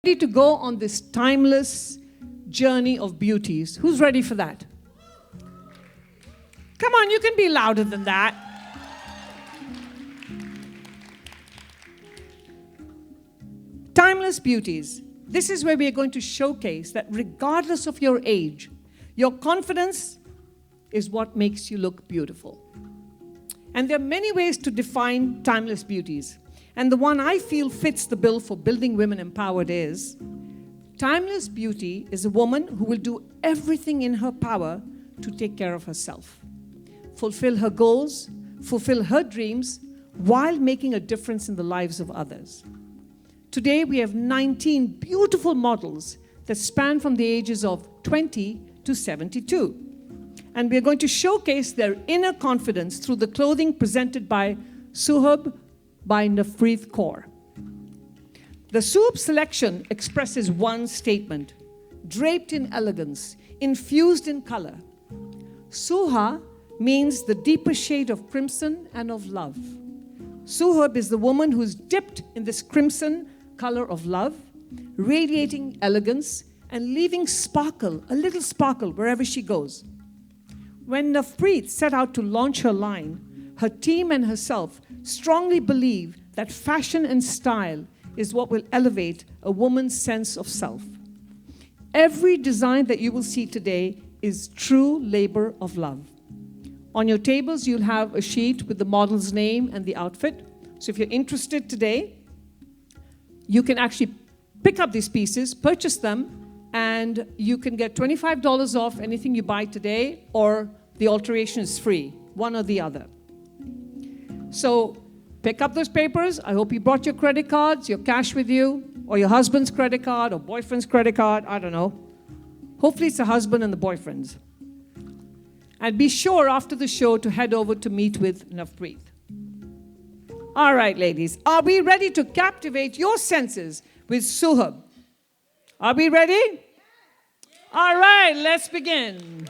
Ready to go on this timeless journey of beauties. Who's ready for that? Come on, you can be louder than that. Timeless beauties. This is where we are going to showcase that regardless of your age, your confidence is what makes you look beautiful. And there are many ways to define timeless beauties. And the one I feel fits the bill for building women empowered is, timeless beauty is a woman who will do everything in her power to take care of herself, fulfill her goals, fulfill her dreams, while making a difference in the lives of others. Today, we have 19 beautiful models that span from the ages of 20 to 72. And we are going to showcase their inner confidence through the clothing presented by Suhab by Navpreet Kaur. The Suhab selection expresses one statement: draped in elegance, infused in color. Suha means the deeper shade of crimson and of love. Suhab is the woman who's dipped in this crimson color of love, radiating elegance and leaving sparkle, a little sparkle, wherever she goes. When Navpreet set out to launch her line, her team and herself strongly believe that fashion and style is what will elevate a woman's sense of self. Every design that you will see today is true labor of love. On your tables, you'll have a sheet with the model's name and the outfit. So if you're interested today, you can actually pick up these pieces, purchase them, and you can get $25 off anything you buy today, or the alteration is free, one or the other. So pick up those papers. I hope you brought your credit cards, your cash with you, or your husband's credit card, or boyfriend's credit card, I don't know. Hopefully it's the husband and the boyfriend's. And be sure after the show to head over to meet with Navpreet. All right, ladies, are we ready to captivate your senses with Suhab? Are we ready? All right, let's begin.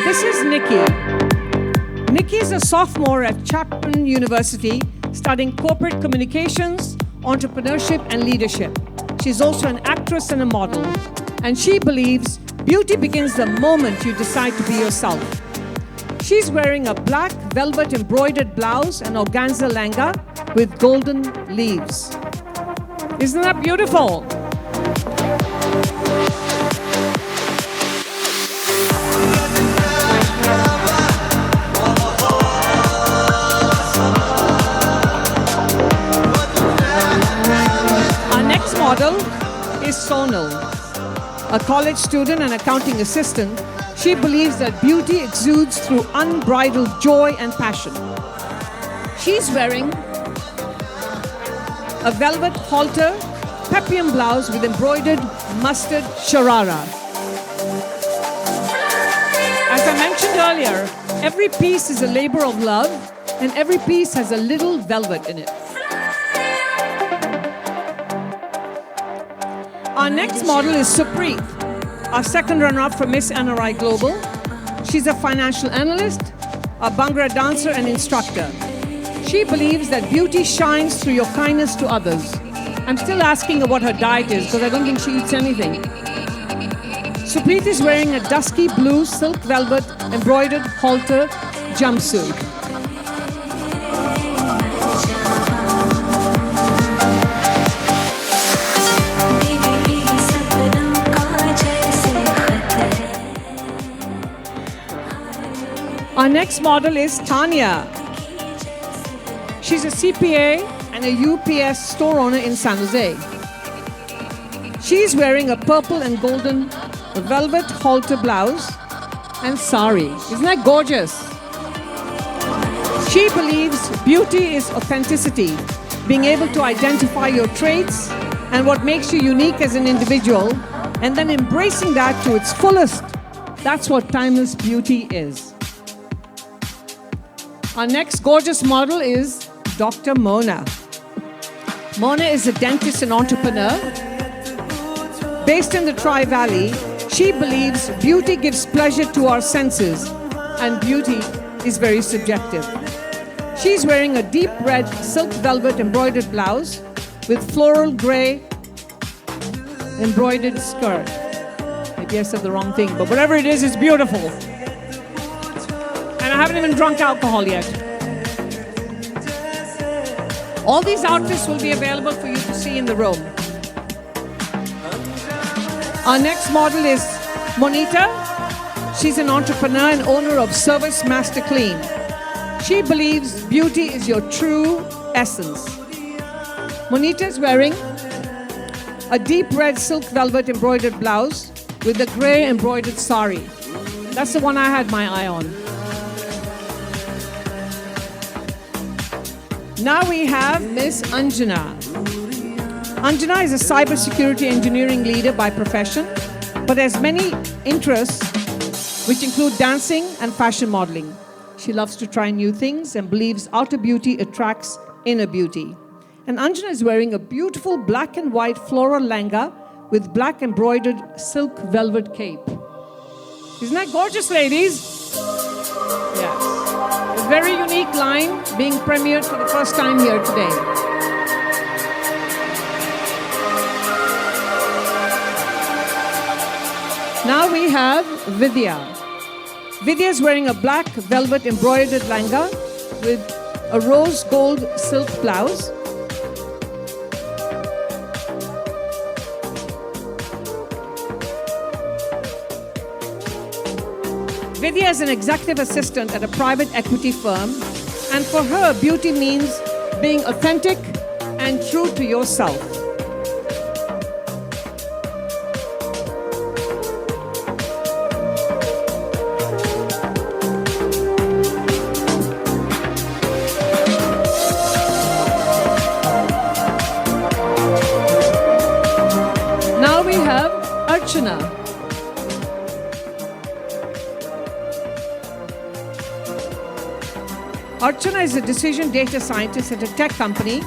This is Nikki. Nikki is a sophomore at Chapman University studying corporate communications, entrepreneurship, and leadership. She's also an actress and a model. And she believes beauty begins the moment you decide to be yourself. She's wearing a black velvet embroidered blouse and organza langa with golden leaves. Isn't that beautiful? Model is Sonal, a college student and accounting assistant. She believes that beauty exudes through unbridled joy and passion. She's wearing a velvet halter, peplum blouse with embroidered mustard sharara. As I mentioned earlier, every piece is a labor of love, and every piece has a little velvet in it. Our next model is Supreet, our second runner-up for Miss NRI Global. She's a financial analyst, a Bhangra dancer and instructor. She believes that beauty shines through your kindness to others. I'm still asking her what her diet is because I don't think she eats anything. Supreet is wearing a dusky blue silk velvet embroidered halter jumpsuit. Our next model is Tanya. She's a CPA and a UPS store owner in San Jose. She's wearing a purple and golden velvet halter blouse and sari. Isn't that gorgeous? She believes beauty is authenticity, being able to identify your traits and what makes you unique as an individual and then embracing that to its fullest. That's what timeless beauty is. Our next gorgeous model is Dr. Mona. Mona is a dentist and entrepreneur. Based in the Tri-Valley, she believes beauty gives pleasure to our senses, and beauty is very subjective. She's wearing a deep red silk velvet embroidered blouse with floral gray embroidered skirt. Maybe I said the wrong thing, but whatever it is, it's beautiful. And I haven't even drunk alcohol yet. All these outfits will be available for you to see in the room. Our next model is Monita. She's an entrepreneur and owner of Service Master Clean. She believes beauty is your true essence. Monita is wearing a deep red silk velvet embroidered blouse with a gray embroidered sari. That's the one I had my eye on. Now we have Miss Anjana. Anjana is a cybersecurity engineering leader by profession, but has many interests which include dancing and fashion modeling. She loves to try new things and believes outer beauty attracts inner beauty. And Anjana is wearing a beautiful black and white floral langa with black embroidered silk velvet cape. Isn't that gorgeous, ladies? Yes. A very unique line being premiered for the first time here today. Now we have Vidya. Vidya is wearing a black velvet embroidered langa with a rose gold silk blouse. Vidya is an executive assistant at a private equity firm, and for her, beauty means being authentic and true to yourself. Now we have Archana. Archana is a decision data scientist at a tech company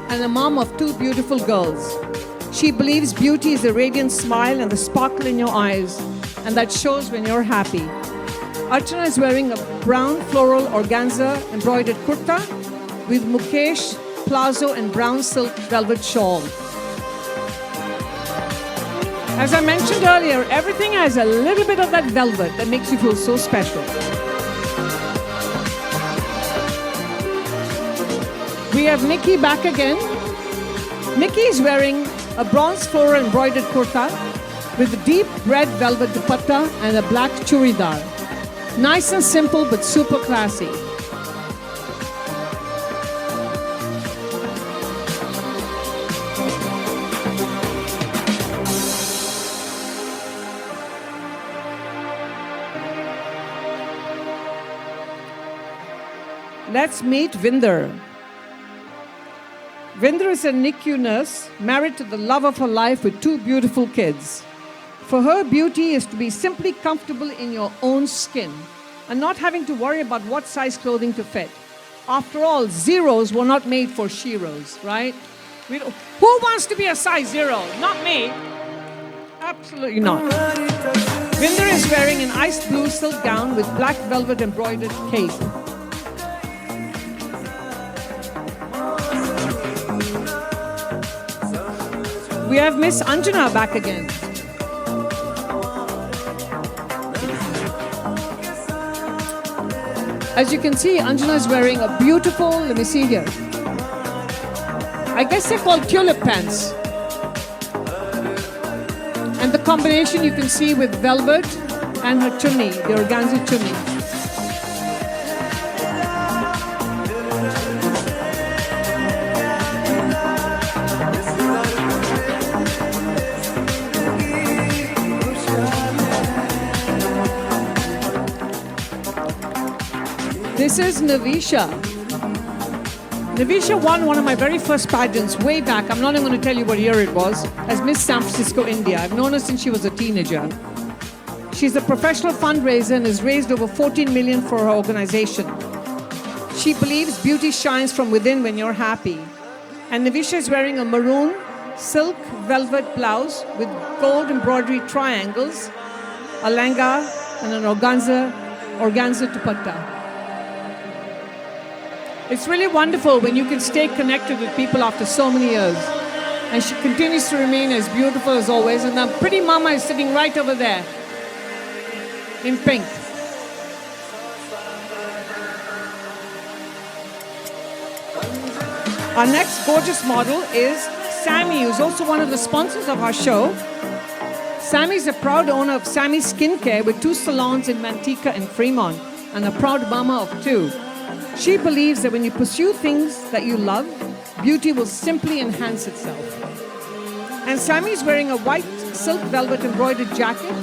and a mom of two beautiful girls. She believes beauty is a radiant smile and the sparkle in your eyes, and that shows when you're happy. Archana is wearing a brown floral organza embroidered kurta with Mukesh, plazo and brown silk velvet shawl. As I mentioned earlier, everything has a little bit of that velvet that makes you feel so special. We have Nikki back again. Nikki is wearing a bronze floral embroidered kurta with a deep red velvet dupatta and a black churidar. Nice and simple but super classy. Let's meet Vinder. Vinder is a NICU nurse married to the love of her life with two beautiful kids. For her, beauty is to be simply comfortable in your own skin and not having to worry about what size clothing to fit. After all, zeros were not made for sheros, right? Who wants to be a size zero? Not me. Absolutely not. Vinder is wearing an ice blue silk gown with black velvet embroidered cape. We have Miss Anjana back again. As you can see, Anjana is wearing a beautiful, let me see here. I guess they're called tulip pants. And the combination you can see with velvet and her chunni, the organza chunni. This is Navisha. Navisha won one of my very first pageants way back. I'm not even going to tell you what year it was, as Miss San Francisco, India. I've known her since she was a teenager. She's a professional fundraiser and has raised over 14 million for her organization. She believes beauty shines from within when you're happy. And Navisha is wearing a maroon silk velvet blouse with gold embroidery triangles, a langa, and an organza dupatta. It's really wonderful when you can stay connected with people after so many years. And she continues to remain as beautiful as always. And the pretty mama is sitting right over there in pink. Our next gorgeous model is Sammy, who's also one of the sponsors of our show. Sammy is a proud owner of Sammy Skincare with 2 salons in Manteca and Fremont, and a proud mama of 2. She believes that when you pursue things that you love, beauty will simply enhance itself. And Sammy is wearing a white silk velvet embroidered jacket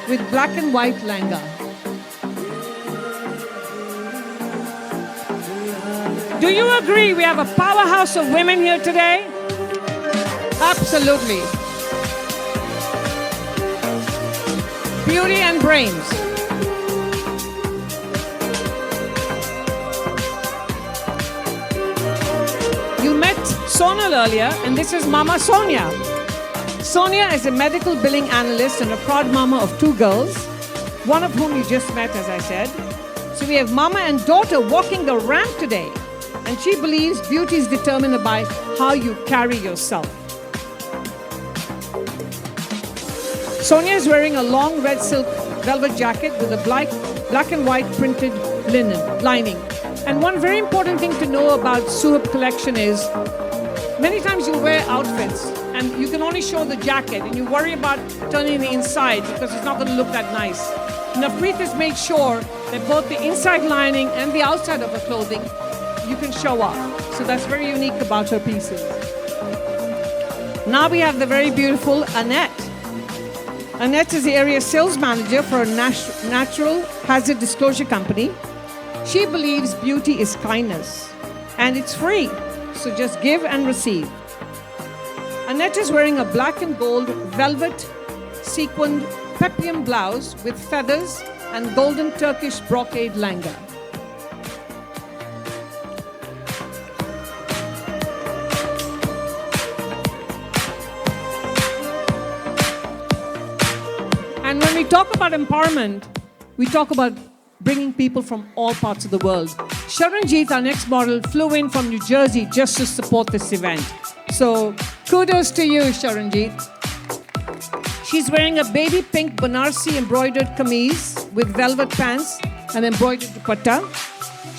with black and white langa. Do you agree we have a powerhouse of women here today? Absolutely. Beauty and brains. You met Sonal earlier, and this is Mama Sonia. Sonia is a medical billing analyst and a proud mama of 2 girls, one of whom you just met, as I said. So we have mama and daughter walking the ramp today. And she believes beauty is determined by how you carry yourself. Sonia is wearing a long red silk velvet jacket with a black and white printed lining. And one very important thing to know about Suhab collection is many times you wear outfits and you can only show the jacket and you worry about turning the inside because it's not going to look that nice. Navpreet has made sure that both the inside lining and the outside of her clothing you can show off. So that's very unique about her pieces. Now we have the very beautiful Annette. Annette is the area sales manager for a natural hazard disclosure company. She believes beauty is kindness and it's free. So just give and receive. Annette is wearing a black and gold velvet sequined peplum blouse with feathers and golden Turkish brocade langa. And when we talk about empowerment, we talk about bringing people from all parts of the world. Sharanjeet, our next model, flew in from New Jersey just to support this event. So kudos to you, Sharanjeet. She's wearing a baby pink Banarsi embroidered kameez with velvet pants and embroidered dupatta.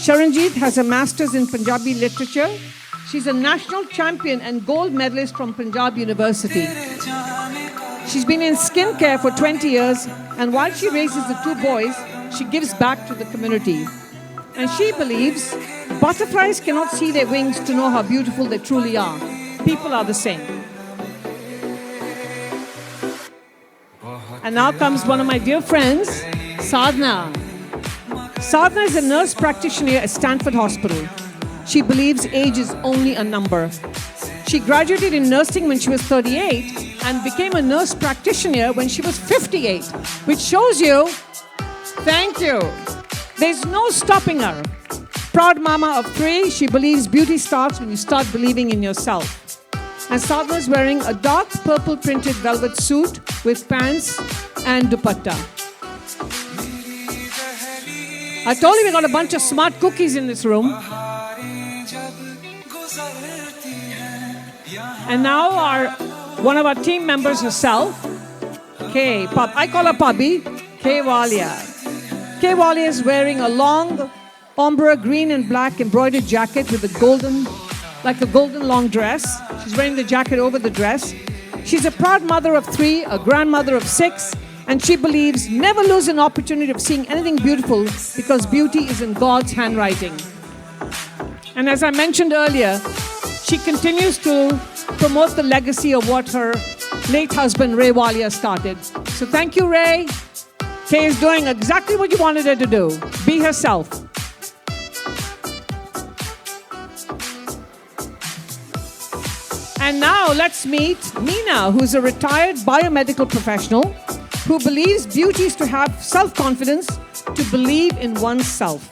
Sharanjeet has a master's in Punjabi literature. She's a national champion and gold medalist from Punjab University. She's been in skincare for 20 years, and while she raises the 2 boys, she gives back to the community. And she believes butterflies cannot see their wings to know how beautiful they truly are. People are the same. And now comes one of my dear friends, Sadhna. Sadhna is a nurse practitioner at Stanford Hospital. She believes age is only a number. She graduated in nursing when she was 38 and became a nurse practitioner when she was 58, which shows you, thank you, there's no stopping her. Proud mama of 3, she believes beauty starts when you start believing in yourself. And Sadhna is wearing a dark purple printed velvet suit with pants and dupatta. I told you we got a bunch of smart cookies in this room. And now one of our team members herself, Kay, I call her Pubby, Kay Walia. Kay Walia is wearing a long ombre green and black embroidered jacket with a golden long dress. She's wearing the jacket over the dress. She's a proud mother of 3, a grandmother of 6, and she believes never lose an opportunity of seeing anything beautiful because beauty is in God's handwriting. And as I mentioned earlier, she continues to promote the legacy of what her late husband Ray Walia started. So thank you, Ray. Kay is doing exactly what you wanted her to do. Be herself. And now let's meet Meena, who's a retired biomedical professional who believes beauty is to have self-confidence, to believe in oneself.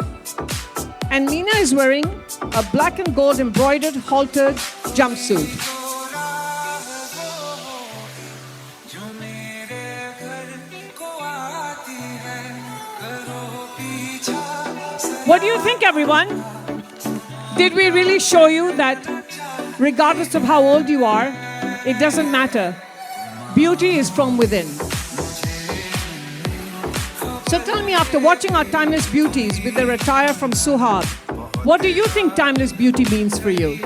And Meena is wearing a black and gold embroidered haltered jumpsuit. What do you think, everyone? Did we really show you that regardless of how old you are, it doesn't matter? Beauty is from within. So tell me, after watching our timeless beauties with their attire from Suhag, what do you think timeless beauty means for you?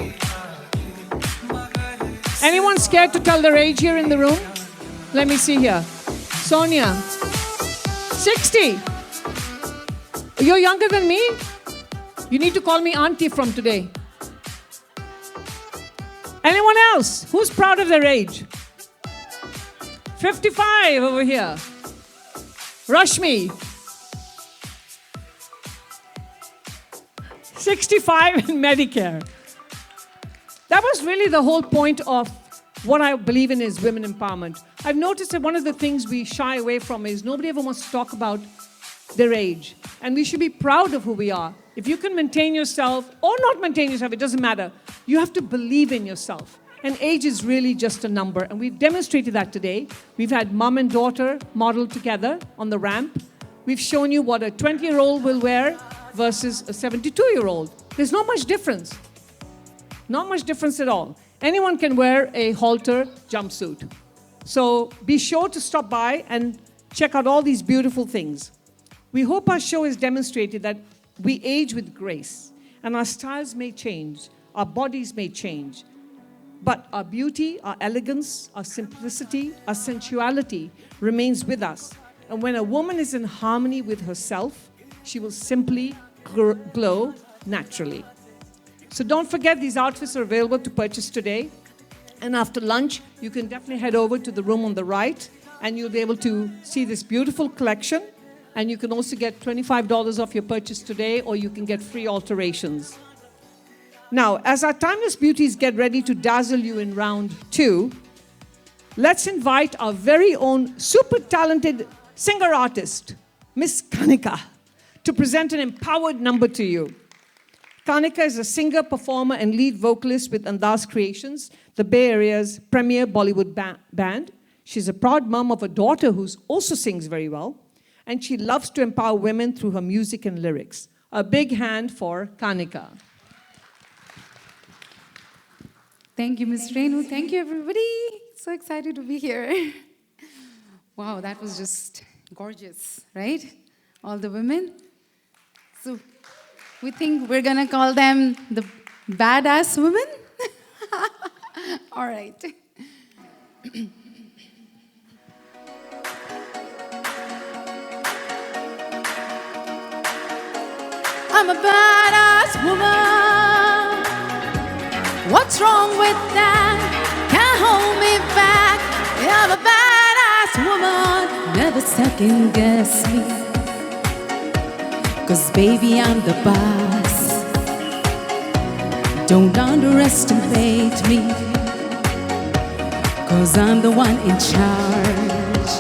Anyone scared to tell their age here in the room? Let me see here. Sonia, 60. You're younger than me? You need to call me auntie from today. Anyone else? Who's proud of their age? 55 over here. Rashmi. 65 in Medicare. That was really the whole point of what I believe in is women empowerment. I've noticed that one of the things we shy away from is nobody ever wants to talk about their age. And we should be proud of who we are. If you can maintain yourself or not maintain yourself, it doesn't matter. You have to believe in yourself. And age is really just a number. And we've demonstrated that today. We've had mom and daughter model together on the ramp. We've shown you what a 20-year-old will wear versus a 72-year-old. There's not much difference. Not much difference at all. Anyone can wear a halter jumpsuit. So be sure to stop by and check out all these beautiful things. We hope our show has demonstrated that we age with grace, and our styles may change, our bodies may change, but our beauty, our elegance, our simplicity, our sensuality remains with us. And when a woman is in harmony with herself, she will simply glow naturally. So don't forget, these outfits are available to purchase today. And after lunch, you can definitely head over to the room on the right, and you'll be able to see this beautiful collection. And you can also get $25 off your purchase today, or you can get free alterations. Now, as our timeless beauties get ready to dazzle you in round 2, let's invite our very own super talented singer-artist, Miss Kanika, to present an empowered number to you. Kanika is a singer, performer, and lead vocalist with Andaz Creations, the Bay Area's premier Bollywood band. She's a proud mom of a daughter who also sings very well. And she loves to empower women through her music and lyrics. A big hand for Kanika. Thank you, Ms. Renu. Thank you, everybody. So excited to be here. Wow, that was just gorgeous, right? All the women. So we think we're going to call them the badass women? All right. I'm a badass woman. What's wrong with that? Can't hold me back. I'm a badass woman. Never second guess me. 'Cause baby, I'm the boss. Don't underestimate me. 'Cause I'm the one in charge.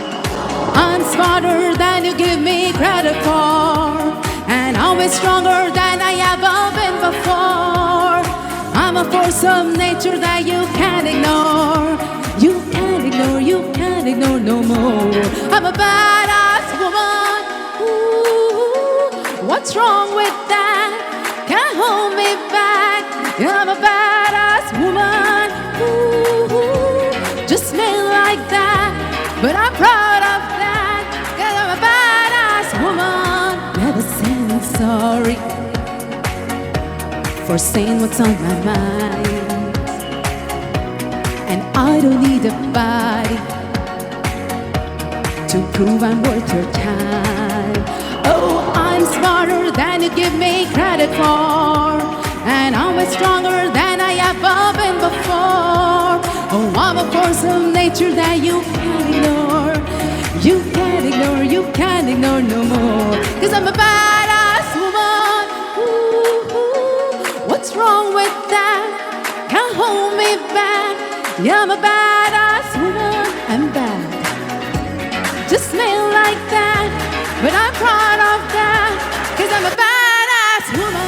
I'm smarter than you give me credit for. And always stronger than I ever been before. I'm a force of nature that you can't ignore. You can't ignore, you can't ignore no more. I'm a badass woman. Ooh, what's wrong with that? Can't hold me back. I'm a badass woman. Ooh, just me like that. But I'm proud of that. 'Cause I'm a badass woman. Never saying sorry for saying what's on my mind. And I don't need a body to prove I'm worth your time. Oh, I'm smarter than you give me credit for. And I'm way stronger than I ever been before. Oh, I'm a force of nature that you can't ignore. You can't ignore, you can't ignore no more. 'Cause I'm a badass woman. Ooh, what's wrong with that? Can't hold me back. Yeah, I'm a badass woman. I'm bad. Just smell like that, but I'm proud of that, 'cause I'm a badass woman.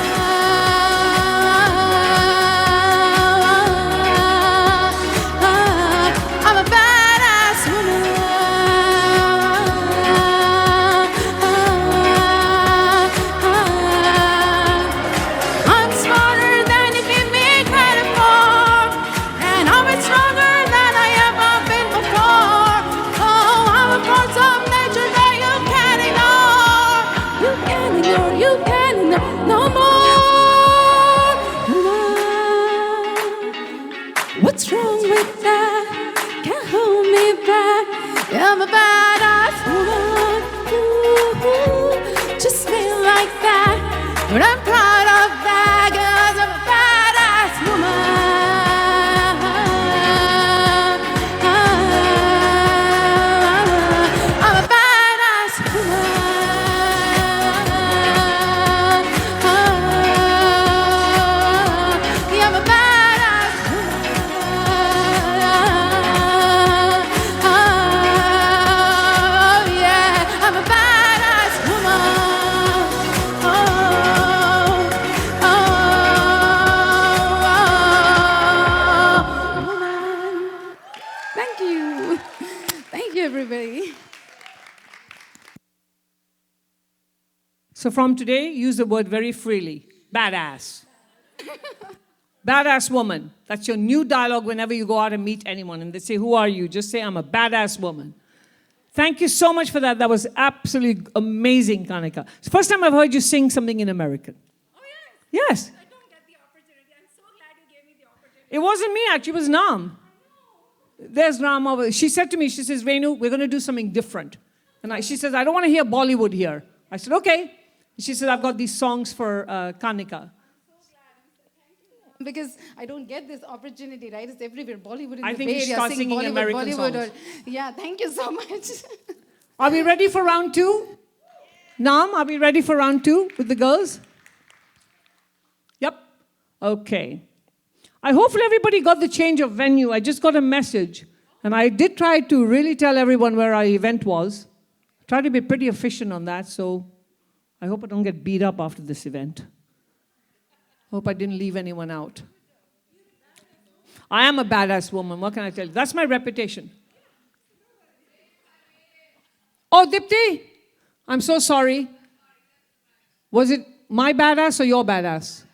I'm a badass woman. I'm smarter than you give me credit for, and I'm stronger than I ever been before. Oh, I'm a force of nature that you can't ignore. You can't ignore, you can't ignore no more. What's wrong with that? Can't hold me back. Yeah, I'm a badass woman. Ooh, just feel like that, but I'm proud of that, 'cause I'm a badass woman. I'm a badass woman. Yeah, I'm a badass woman. Oh, yeah, I'm a badass woman. Woman. Thank you. Thank you, everybody. So from today, use the word very freely. Badass. Badass woman. That's your new dialogue whenever you go out and meet anyone and they say, "Who are you?" Just say, "I'm a badass woman." Thank you so much for that. That was absolutely amazing, Kanika. It's the first time I've heard you sing something in American. Oh, yes. Yes. I don't get the opportunity. I'm so glad you gave me the opportunity. It wasn't me, actually. It was Nam. There's Ram over. She said to me, she says, "Renu, we're going to do something different." And she says, "I don't want to hear Bollywood here." I said, "Okay." She said, "I've got these songs for Kanika." Because I don't get this opportunity, right? It's everywhere. Bollywood in I the think Bay you should Area, start sing singing Bollywood, American Bollywood. songs. Yeah, thank you so much. Are we ready for round two? Nam, are we ready for round two with the girls? Yep. Okay. I hopefully everybody got the change of venue. I just got a message. And I did try to really tell everyone where our event was. Try to be pretty efficient on that, so I hope I don't get beat up after this event. Hope I didn't leave anyone out. I am a badass woman, what can I tell you? That's my reputation. Oh, Dipti, I'm so sorry. Was it my badass or your badass?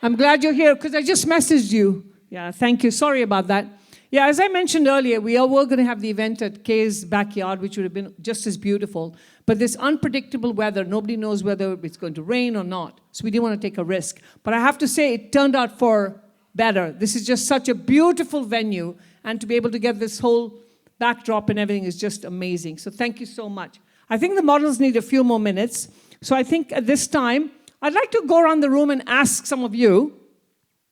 I'm glad you're here because I just messaged you. Yeah, thank you. Sorry about that. Yeah, as I mentioned earlier, we were going to have the event at Kay's backyard, which would have been just as beautiful. But this unpredictable weather, nobody knows whether it's going to rain or not. So we didn't want to take a risk. But I have to say, it turned out for better. This is just such a beautiful venue. And to be able to get this whole backdrop and everything is just amazing. So thank you so much. I think the models need a few more minutes. So I think at this time, I'd like to go around the room and ask some of you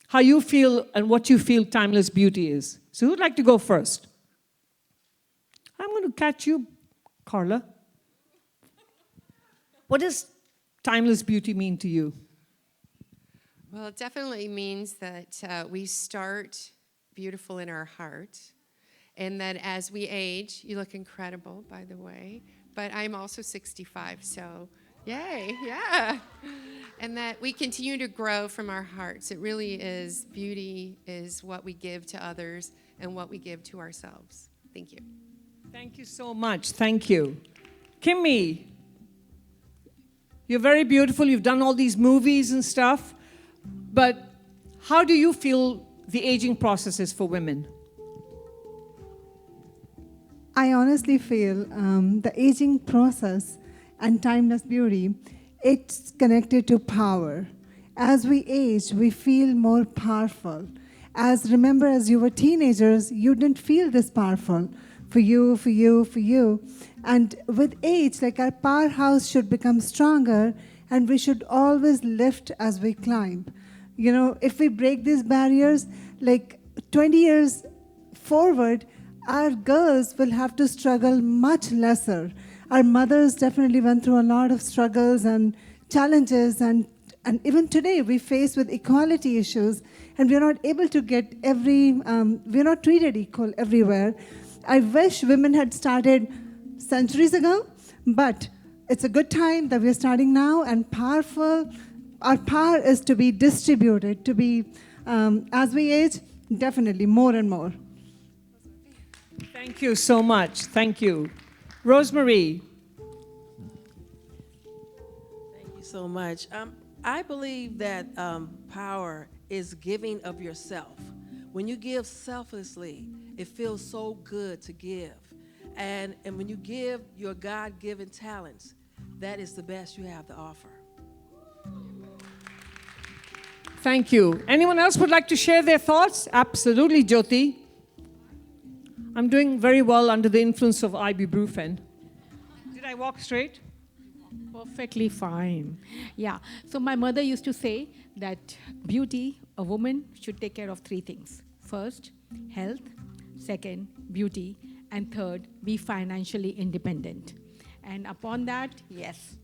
how you feel and what you feel timeless beauty is. So who'd like to go first? I'm going to catch you, Carla. What does timeless beauty mean to you? Well, it definitely means that we start beautiful in our heart, and that as we age, you look incredible, by the way, but I'm also 65, so yay, yeah. And that we continue to grow from our hearts. It really is, beauty is what we give to others and what we give to ourselves. Thank you. Thank you so much. Thank you. Kimmy, you're very beautiful. You've done all these movies and stuff. But how do you feel the aging process is for women? I honestly feel the aging process and timeless beauty, it's connected to power. As we age, we feel more powerful. Remember, as you were teenagers, you didn't feel this powerful. For you, for you, for you. And with age, like our powerhouse should become stronger, and we should always lift as we climb. You know, if we break these barriers, like 20 years forward, our girls will have to struggle much lesser. Our mothers definitely went through a lot of struggles and challenges, and And even today, we face with equality issues, and we're not able to get we're not treated equal everywhere. I wish women had started centuries ago, but it's a good time that we're starting now, and our power is to be distributed, to be, as we age, definitely more and more. Thank you so much. Thank you. Rosemary. Thank you so much. I believe that power is giving of yourself. When you give selflessly, it feels so good to give. And when you give your God-given talents, that is the best you have to offer. Thank you. Anyone else would like to share their thoughts? Absolutely, Jyoti. I'm doing very well under the influence of ibuprofen. Did I walk straight? Perfectly fine. Yeah. So my mother used to say that beauty, a woman should take care of three things. First, health. Second, beauty. And third, be financially independent. And upon that, yes.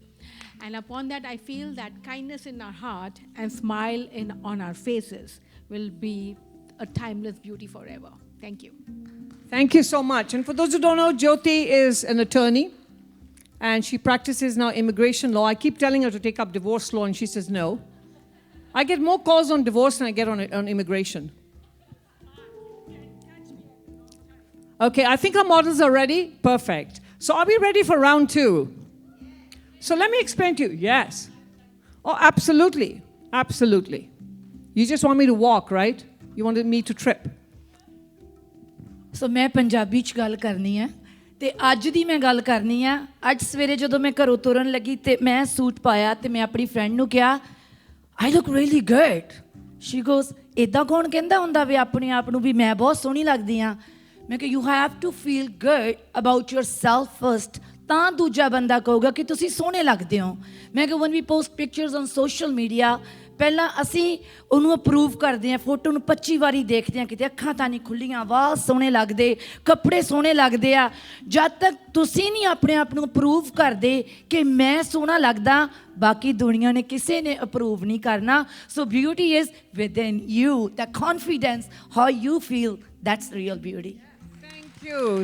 And upon that, I feel that kindness in our heart and smile on our faces will be a timeless beauty forever. Thank you. Thank you so much. And for those who don't know, Jyoti is an attorney, and she practices now immigration law. I keep telling her to take up divorce law, and she says no. I get more calls on divorce than I get on immigration. Okay, I think our models are ready. Perfect. So are we ready for round two? So let me explain to you. Yes. Oh, absolutely. Absolutely. You just want me to walk, right? You wanted me to trip. ਸੋ ਮੈਂ ਪੰਜਾਬੀ 'ਚ ਗੱਲ ਕਰਨੀ ਹੈ ਤੇ ਅੱਜ ਦੀ ਮੈਂ ਗੱਲ ਕਰਨੀ ਆ। ਅੱਜ ਸਵੇਰੇ ਜਦੋਂ ਮੈਂ ਘਰੋਂ ਤੁਰਨ ਲੱਗੀ ਤੇ ਮੈਂ ਸੂਟ ਪਾਇਆ ਤੇ ਮੈਂ ਆਪਣੀ ਫਰੈਂਡ ਨੂੰ ਕਿਹਾ I look really good. She goes ਇੱਦਾਂ ਕੌਣ ਕਹਿੰਦਾ ਹੁੰਦਾ ਵੀ ਆਪਣੇ ਆਪ ਨੂੰ ਵੀ ਮੈਂ ਬਹੁਤ ਸੋਹਣੀ ਲੱਗਦੀ ਹਾਂ। ਮੈਂ ਕਿਹਾ you have to feel good about yourself first, ਤਾਂ ਦੂਜਾ ਬੰਦਾ ਕਹੂਗਾ ਕਿ ਤੁਸੀਂ ਸੋਹਣੇ ਲੱਗਦੇ ਹੋ। ਮੈਂ ਕਿਹਾ when we post pictures on social media, ਪਹਿਲਾਂ ਅਸੀਂ ਉਹਨੂੰ ਅਪਰੂਵ ਕਰਦੇ ਹਾਂ, ਫੋਟੋ ਨੂੰ 25 ਵਾਰੀ ਦੇਖਦੇ ਹਾਂ, ਕਿਤੇ ਅੱਖਾਂ ਤਾਂ ਨਹੀਂ ਖੁੱਲੀਆਂ, ਵਾਲ ਸੋਹਣੇ ਲੱਗਦੇ, ਕੱਪੜੇ ਸੋਹਣੇ ਲੱਗਦੇ ਆ। ਜਦ ਤੱਕ ਤੁਸੀਂ ਨਹੀਂ ਆਪਣੇ ਆਪ ਨੂੰ ਅਪਰੂਵ ਕਰਦੇ ਕਿ ਮੈਂ ਸੋਹਣਾ ਲੱਗਦਾ, ਬਾਕੀ ਦੁਨੀਆ ਨੇ ਕਿਸੇ ਨੇ ਅਪਰੂਵ ਨਹੀਂ ਕਰਨਾ। So beauty is within you, the confidence, how you feel, that's real beauty.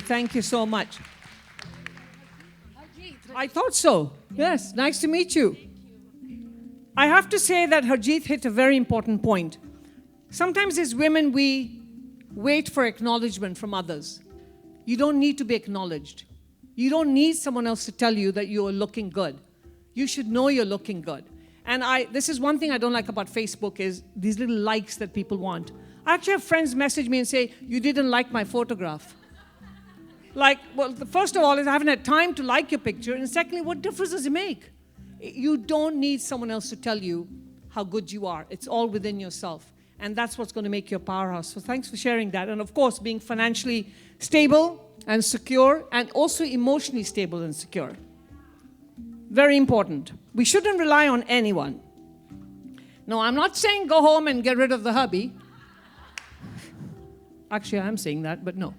Thank you so much. I thought so. Yes, nice to meet you. I have to say that Harjeet hit a very important point. Sometimes as women, we wait for acknowledgement from others. You don't need to be acknowledged. You don't need someone else to tell you that you are looking good. You should know you're looking good. And this is one thing I don't like about Facebook is these little likes that people want. I actually have friends message me and say, you didn't like my photograph. Like, well, first of all, is I haven't had time to like your picture. And secondly, what difference does it make? You don't need someone else to tell you how good you are. It's all within yourself. And that's what's going to make you a powerhouse. So thanks for sharing that. And of course, being financially stable and secure, and also emotionally stable and secure. Very important. We shouldn't rely on anyone. No, I'm not saying go home and get rid of the hubby. Actually, I am saying that, but no.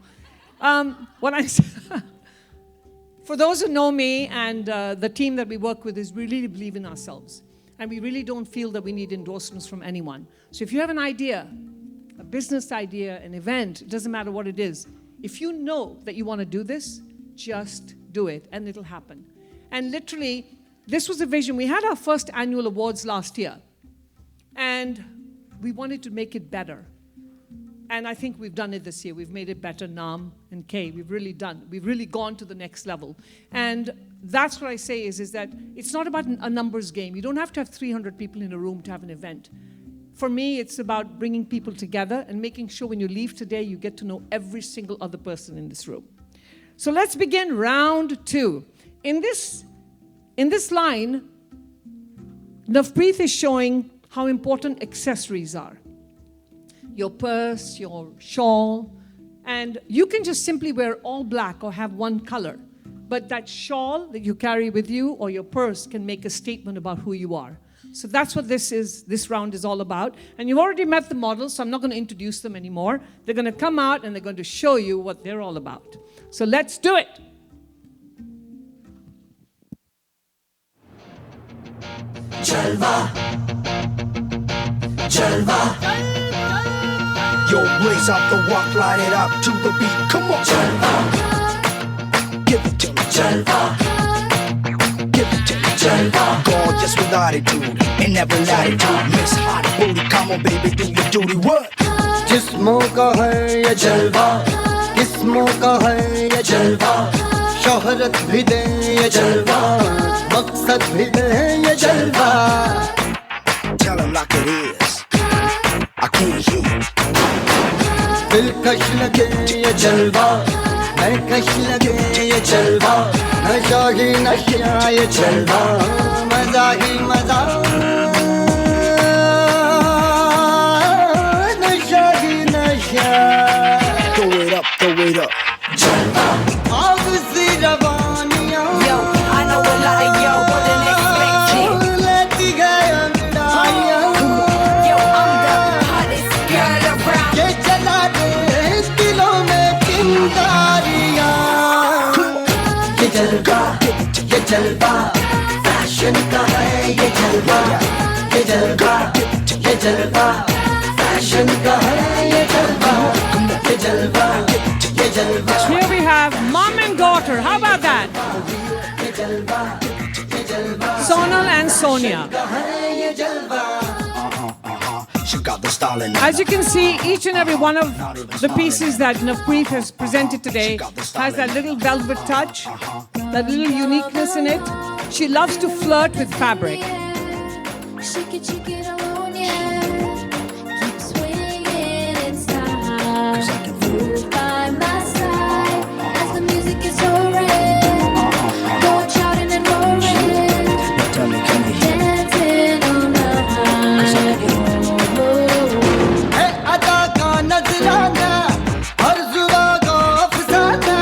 For those who know me and the team that we work with is we really believe in ourselves. And we really don't feel that we need endorsements from anyone. So if you have an idea, a business idea, an event, it doesn't matter what it is. If you know that you want to do this, just do it and it'll happen. And literally, this was a vision. We had our first annual awards last year. And we wanted to make it better. And I think we've done it this year. We've made it better, Nam and Kay. We've really gone to the next level. And that's what I say is that it's not about a numbers game. You don't have to have 300 people in a room to have an event. For me, it's about bringing people together and making sure when you leave today, you get to know every single other person in this room. So let's begin round two. In this line, Navpreet is showing how important accessories are. Your purse, your shawl, and you can just simply wear all black or have one color. But that shawl that you carry with you or your purse can make a statement about who you are. So that's what this round is all about. And you've already met the models, so I'm not going to introduce them anymore. They're going to come out and they're going to show you what they're all about. So let's do it. Jalwa. Jalwa. Yo, blaze up the walk, light it up to the beat. Come on, Jalwa. Give it to me, Jalwa. Give it to me, Jalwa. Gorgeous with attitude and never latitude. Miss hot booty, come on, baby, do your duty. What? जिस्मों का है ये जलवा, किस्मों का है ये जलवा, शोहरत भी दे ये जलवा, मकसद भी दे ये जलवा. Tell him like it is. I can't hear. दिलकश लगे ये जलवा, दिलकश लगे ये जलवा, नशा ही नशा ये जलवा, मजा ही मजा, नशा ही नशा. Throw it up, throw it up. जलवा आग सी रवानियां. Yo, I know a lot of yo wouldn't expect it. लेती गए अंगड़ाइयां. Yo, I'm the hottest girl around. ये जला दे दिलों में चिंगारियां. ये जलवा, फैशन का है ये जलवा. ये जलवा, फैशन का है ये जलवा. ये जलवा, Here we have mom and daughter. How about that? Sonal and Sonia. She got the style in As you can see, each and every one of the pieces that Navpreet has presented today has that little velvet touch, that little uniqueness in it. She loves to flirt with fabric. Shake it, on, yeah. Keep swinging in style. Move by my side as the music is soaring. Go shouting and roaring. Dancing on the high. है अदा का नजराना, हर जुबां को अफसाना,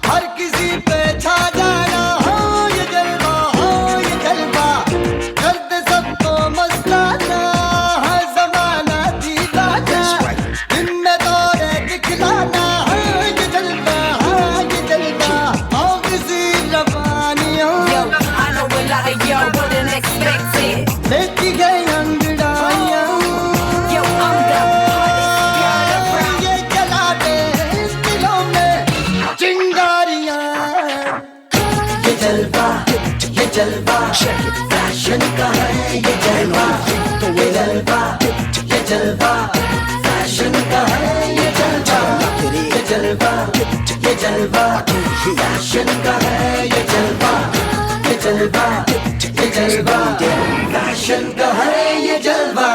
हर किसी पे छा जाना. हो ये जलवा, कर दे सबको मस्ताना. है ज़माना दीवाना, दिन में दौरे दिखलाना. ये जलवा, आओ किसी रवानियों. Yo, I know a lot of yo wouldn't expect it. लेती गई अंगड़ाइयां. Yo, I'm the hottest girl around. ये जला दे दिलों में चिंगारियां. ये जलवा, फैशन का है ये जलवा. ये जलवा, फैशन का है ये जलवा. ये जलवा, फैशन का है ये जलवा. ये जलवा, फैशन का है ये जलवा.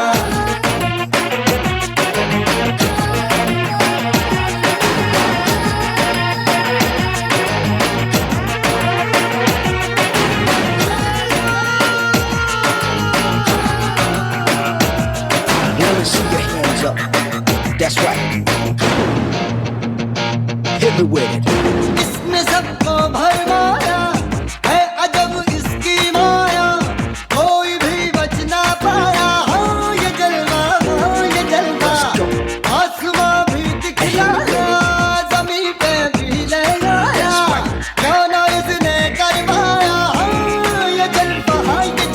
Let me see your hands up. That's right. Hit me with it. इसने सबको भरमाया है अजब इसकी माया. कोई भी बच ना पाया. हो ये जलवा, आसमां भी दिखलाया, ज़मीं पे भी ले आया. गाना इसने करवाया. हो ये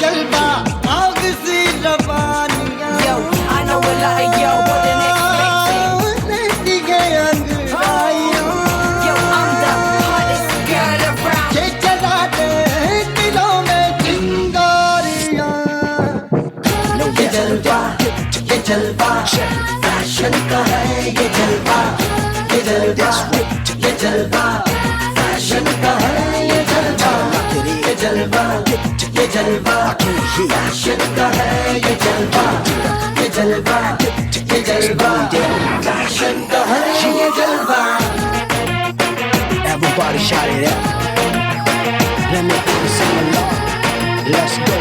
जलवा, आग सी रवानियां. Yo, I know a lot of yo wouldn't expect it. लेती गई अंगड़ाइयां. Yo, I'm the hottest girl around. ये जला दे दिलों में चिंगारियां. ये जलवा, फैशन का है ये जलवा. ये जलवा, फैशन का है ये जलवा. ये जलवा, फैशन का है ये जलवा. ये जलवा, फैशन का है ये जलवा. Everybody shout it out. Let me hear you sing along. Let's go.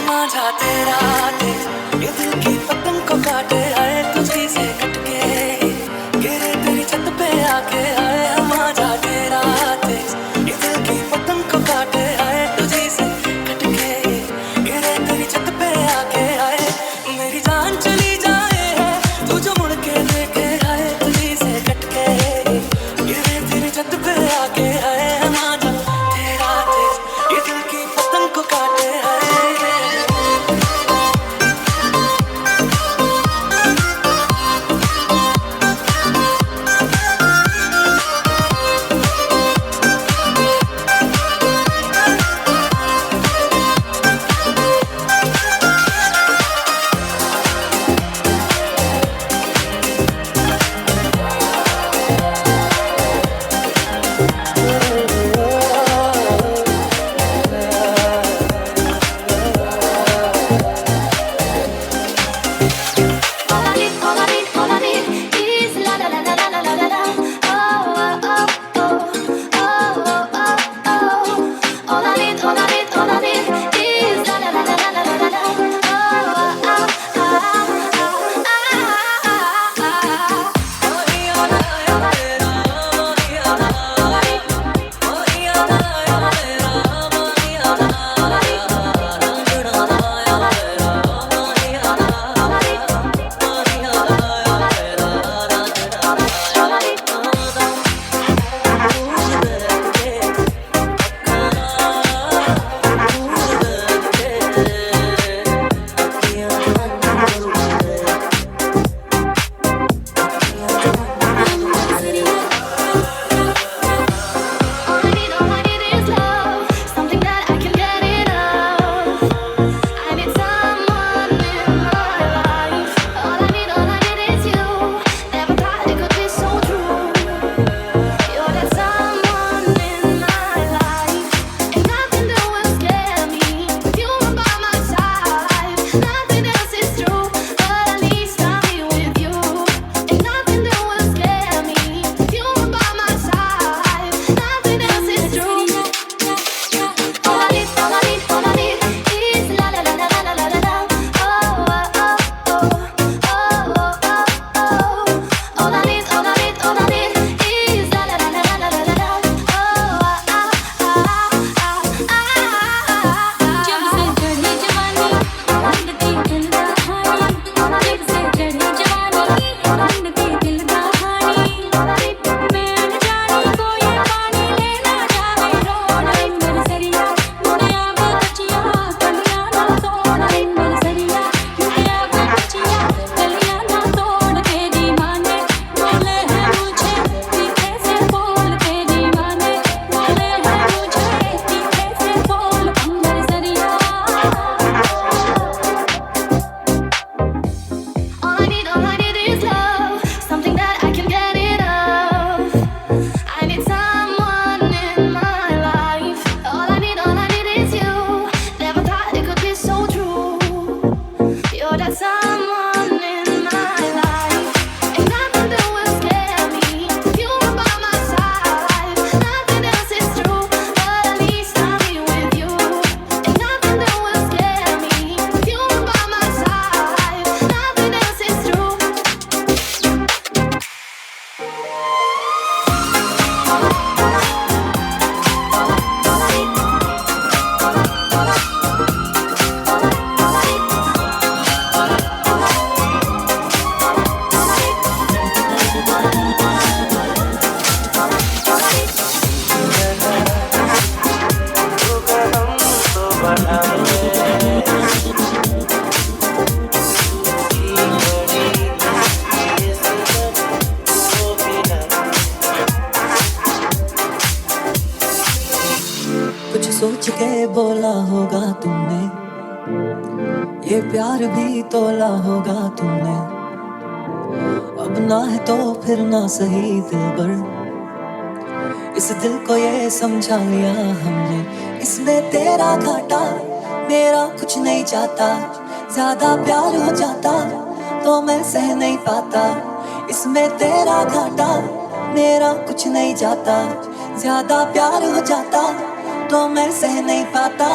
मांझा तेरा तेज, ये दिल की पतंग को काटे. आए तुझी से कटके, गिरे तेरी छत पे आके. आए मांझा तेरा तेज, ये दिल की पतंग को काटे. आए तुझी से कटके. सोच के बोला होगा तुमने, ये प्यार भी तोला होगा तुमने। अब ना है तो फिर ना सही दिलबर, इस दिल को ये समझा लिया हमने। इसमें तेरा घाटा मेरा कुछ नहीं जाता, ज्यादा प्यार हो जाता तो मैं सह नहीं पाता। इसमें तेरा घाटा मेरा कुछ नहीं जाता, ज्यादा प्यार हो जाता तो मैं सह नहीं पाता।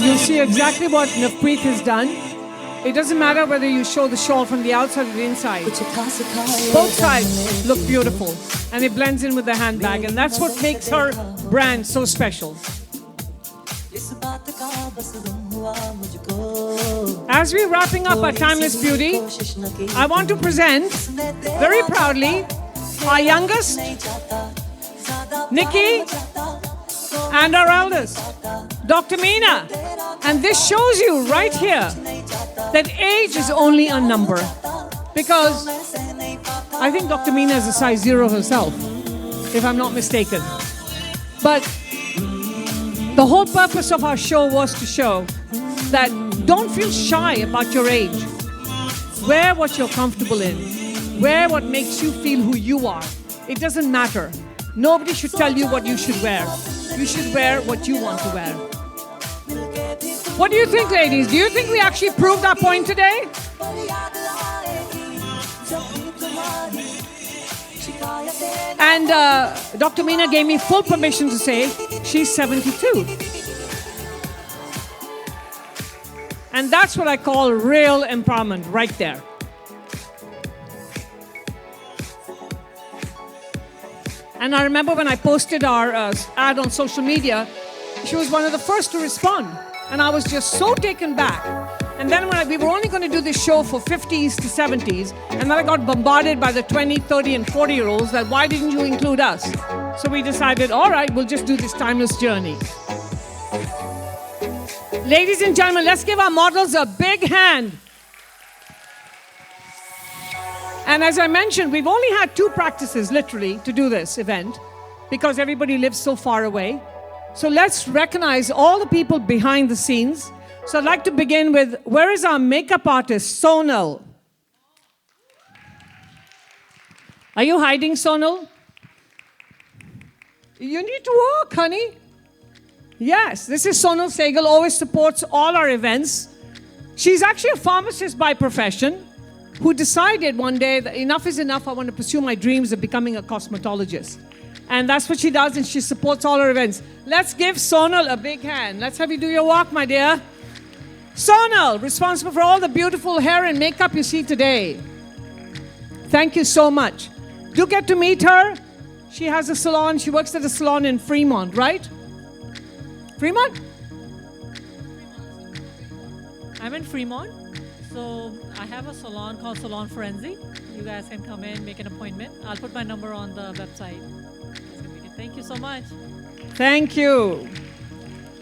You see exactly what Navpreet has done. It doesn't matter whether you show the shawl from the outside or the inside. Both sides look beautiful and it blends in with the handbag, and that's what makes her brand so special. As we're wrapping up our Timeless Beauty, I want to present very proudly our youngest, Nikki, and our eldest, Dr. Meena. And this shows you right here that age is only a number. Because I think Dr. Meena is a size 0 herself, if I'm not mistaken. But the whole purpose of our show was to show that don't feel shy about your age. Wear what you're comfortable in. Wear what makes you feel who you are. It doesn't matter. Nobody should tell you what you should wear. You should wear what you want to wear. What do you think, ladies? Do you think we actually proved our point today? And Dr. Meena gave me full permission to say she's 72. And that's what I call real empowerment right there. And I remember when I posted our ad on social media, she was one of the first to respond. And I was just so taken back. And then when we were only going to do this show for 50s to 70s, and then I got bombarded by the 20, 30, and 40-year-olds that why didn't you include us? So we decided, all right, we'll just do this timeless journey. Ladies and gentlemen, let's give our models a big hand. And as I mentioned, we've only had 2 practices, literally, to do this event because everybody lives so far away. So let's recognize all the people behind the scenes. So I'd like to begin with, where is our makeup artist, Sonal? Are you hiding, Sonal? You need to walk, honey. Yes, this is Sonal Sehgal, always supports all our events. She's actually a pharmacist by profession who decided one day that enough is enough, I want to pursue my dreams of becoming a cosmetologist. And that's what she does, and she supports all our events. Let's give Sonal a big hand. Let's have you do your walk, my dear. Sonal, responsible for all the beautiful hair and makeup you see today. Thank you so much. Do get to meet her. She has a salon. She works at a salon in Fremont, right? Fremont? I'm in Fremont. So I have a salon called Salon Frenzy. You guys can come in, make an appointment. I'll put my number on the website. Thank you so much. Thank you.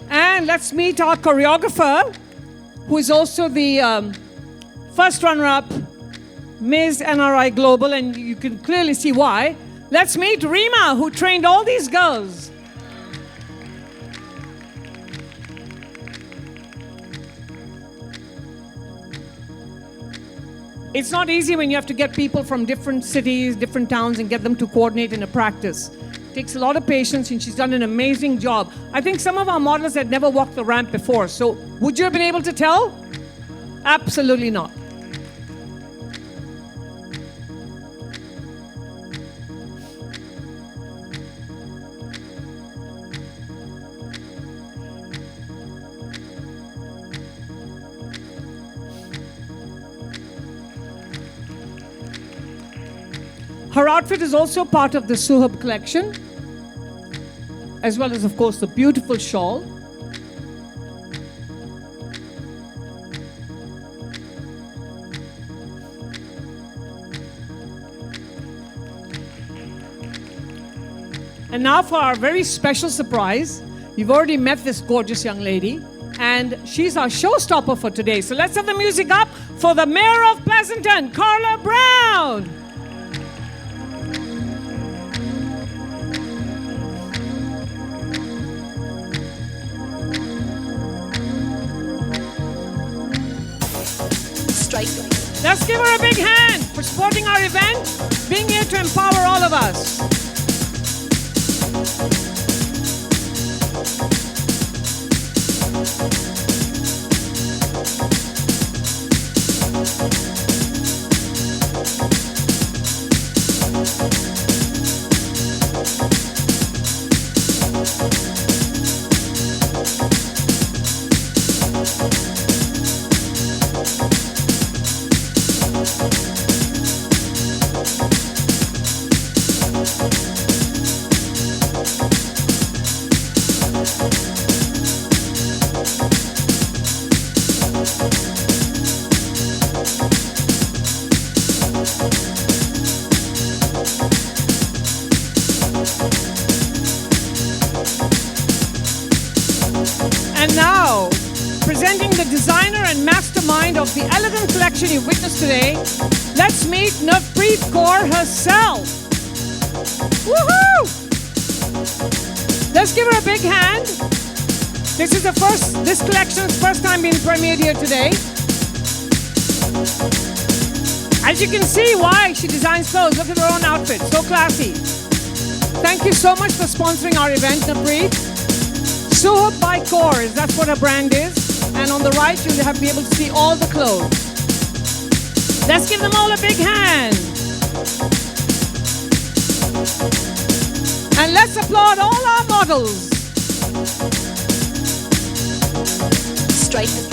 And let's meet our choreographer, who is also the first runner-up, Ms. NRI Global, and you can clearly see why. Let's meet Rima, who trained all these girls. It's not easy when you have to get people from different cities, different towns, and get them to coordinate in a practice. It takes a lot of patience, and she's done an amazing job. I think some of our models had never walked the ramp before, so would you have been able to tell? Absolutely not. Her outfit is also part of the Suhab collection, as well as, of course, the beautiful shawl. And now for our very special surprise. You've already met this gorgeous young lady, and she's our showstopper for today. So let's have the music up for the Mayor of Pleasanton, Carla Brown. Let's give her a big hand for supporting our event, being here to empower all of us. And now, presenting the designer and mastermind of the elegant collection you've witnessed today, let's meet Navpreet Kaur herself. Woohoo! Let's give her a big hand. This collection's first time being premiered here today. As you can see why she designs clothes. Look at her own outfit, so classy. Thank you so much for sponsoring our event, Navpreet. Suhab by Kaur, that's what her brand is. And on the right, you'll be able to see all the clothes. Let's give them all a big hand. And let's applaud all our models. Straight.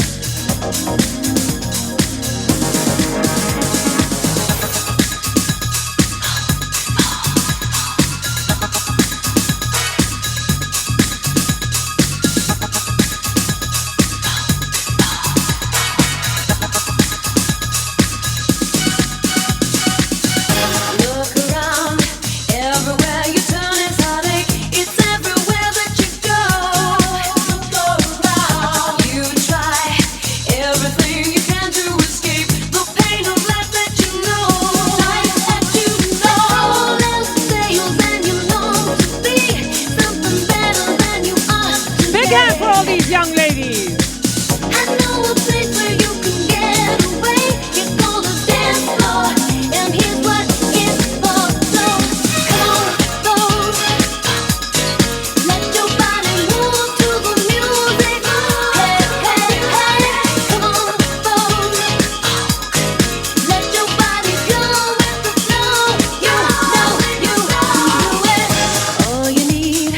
Young ladies. I know a place where you can get away. It's called a dance floor, and here's what it's for. So come on, let your body move to the music. Hey, hey, hey, come on, let your body go with the flow. You know you can do it. All you need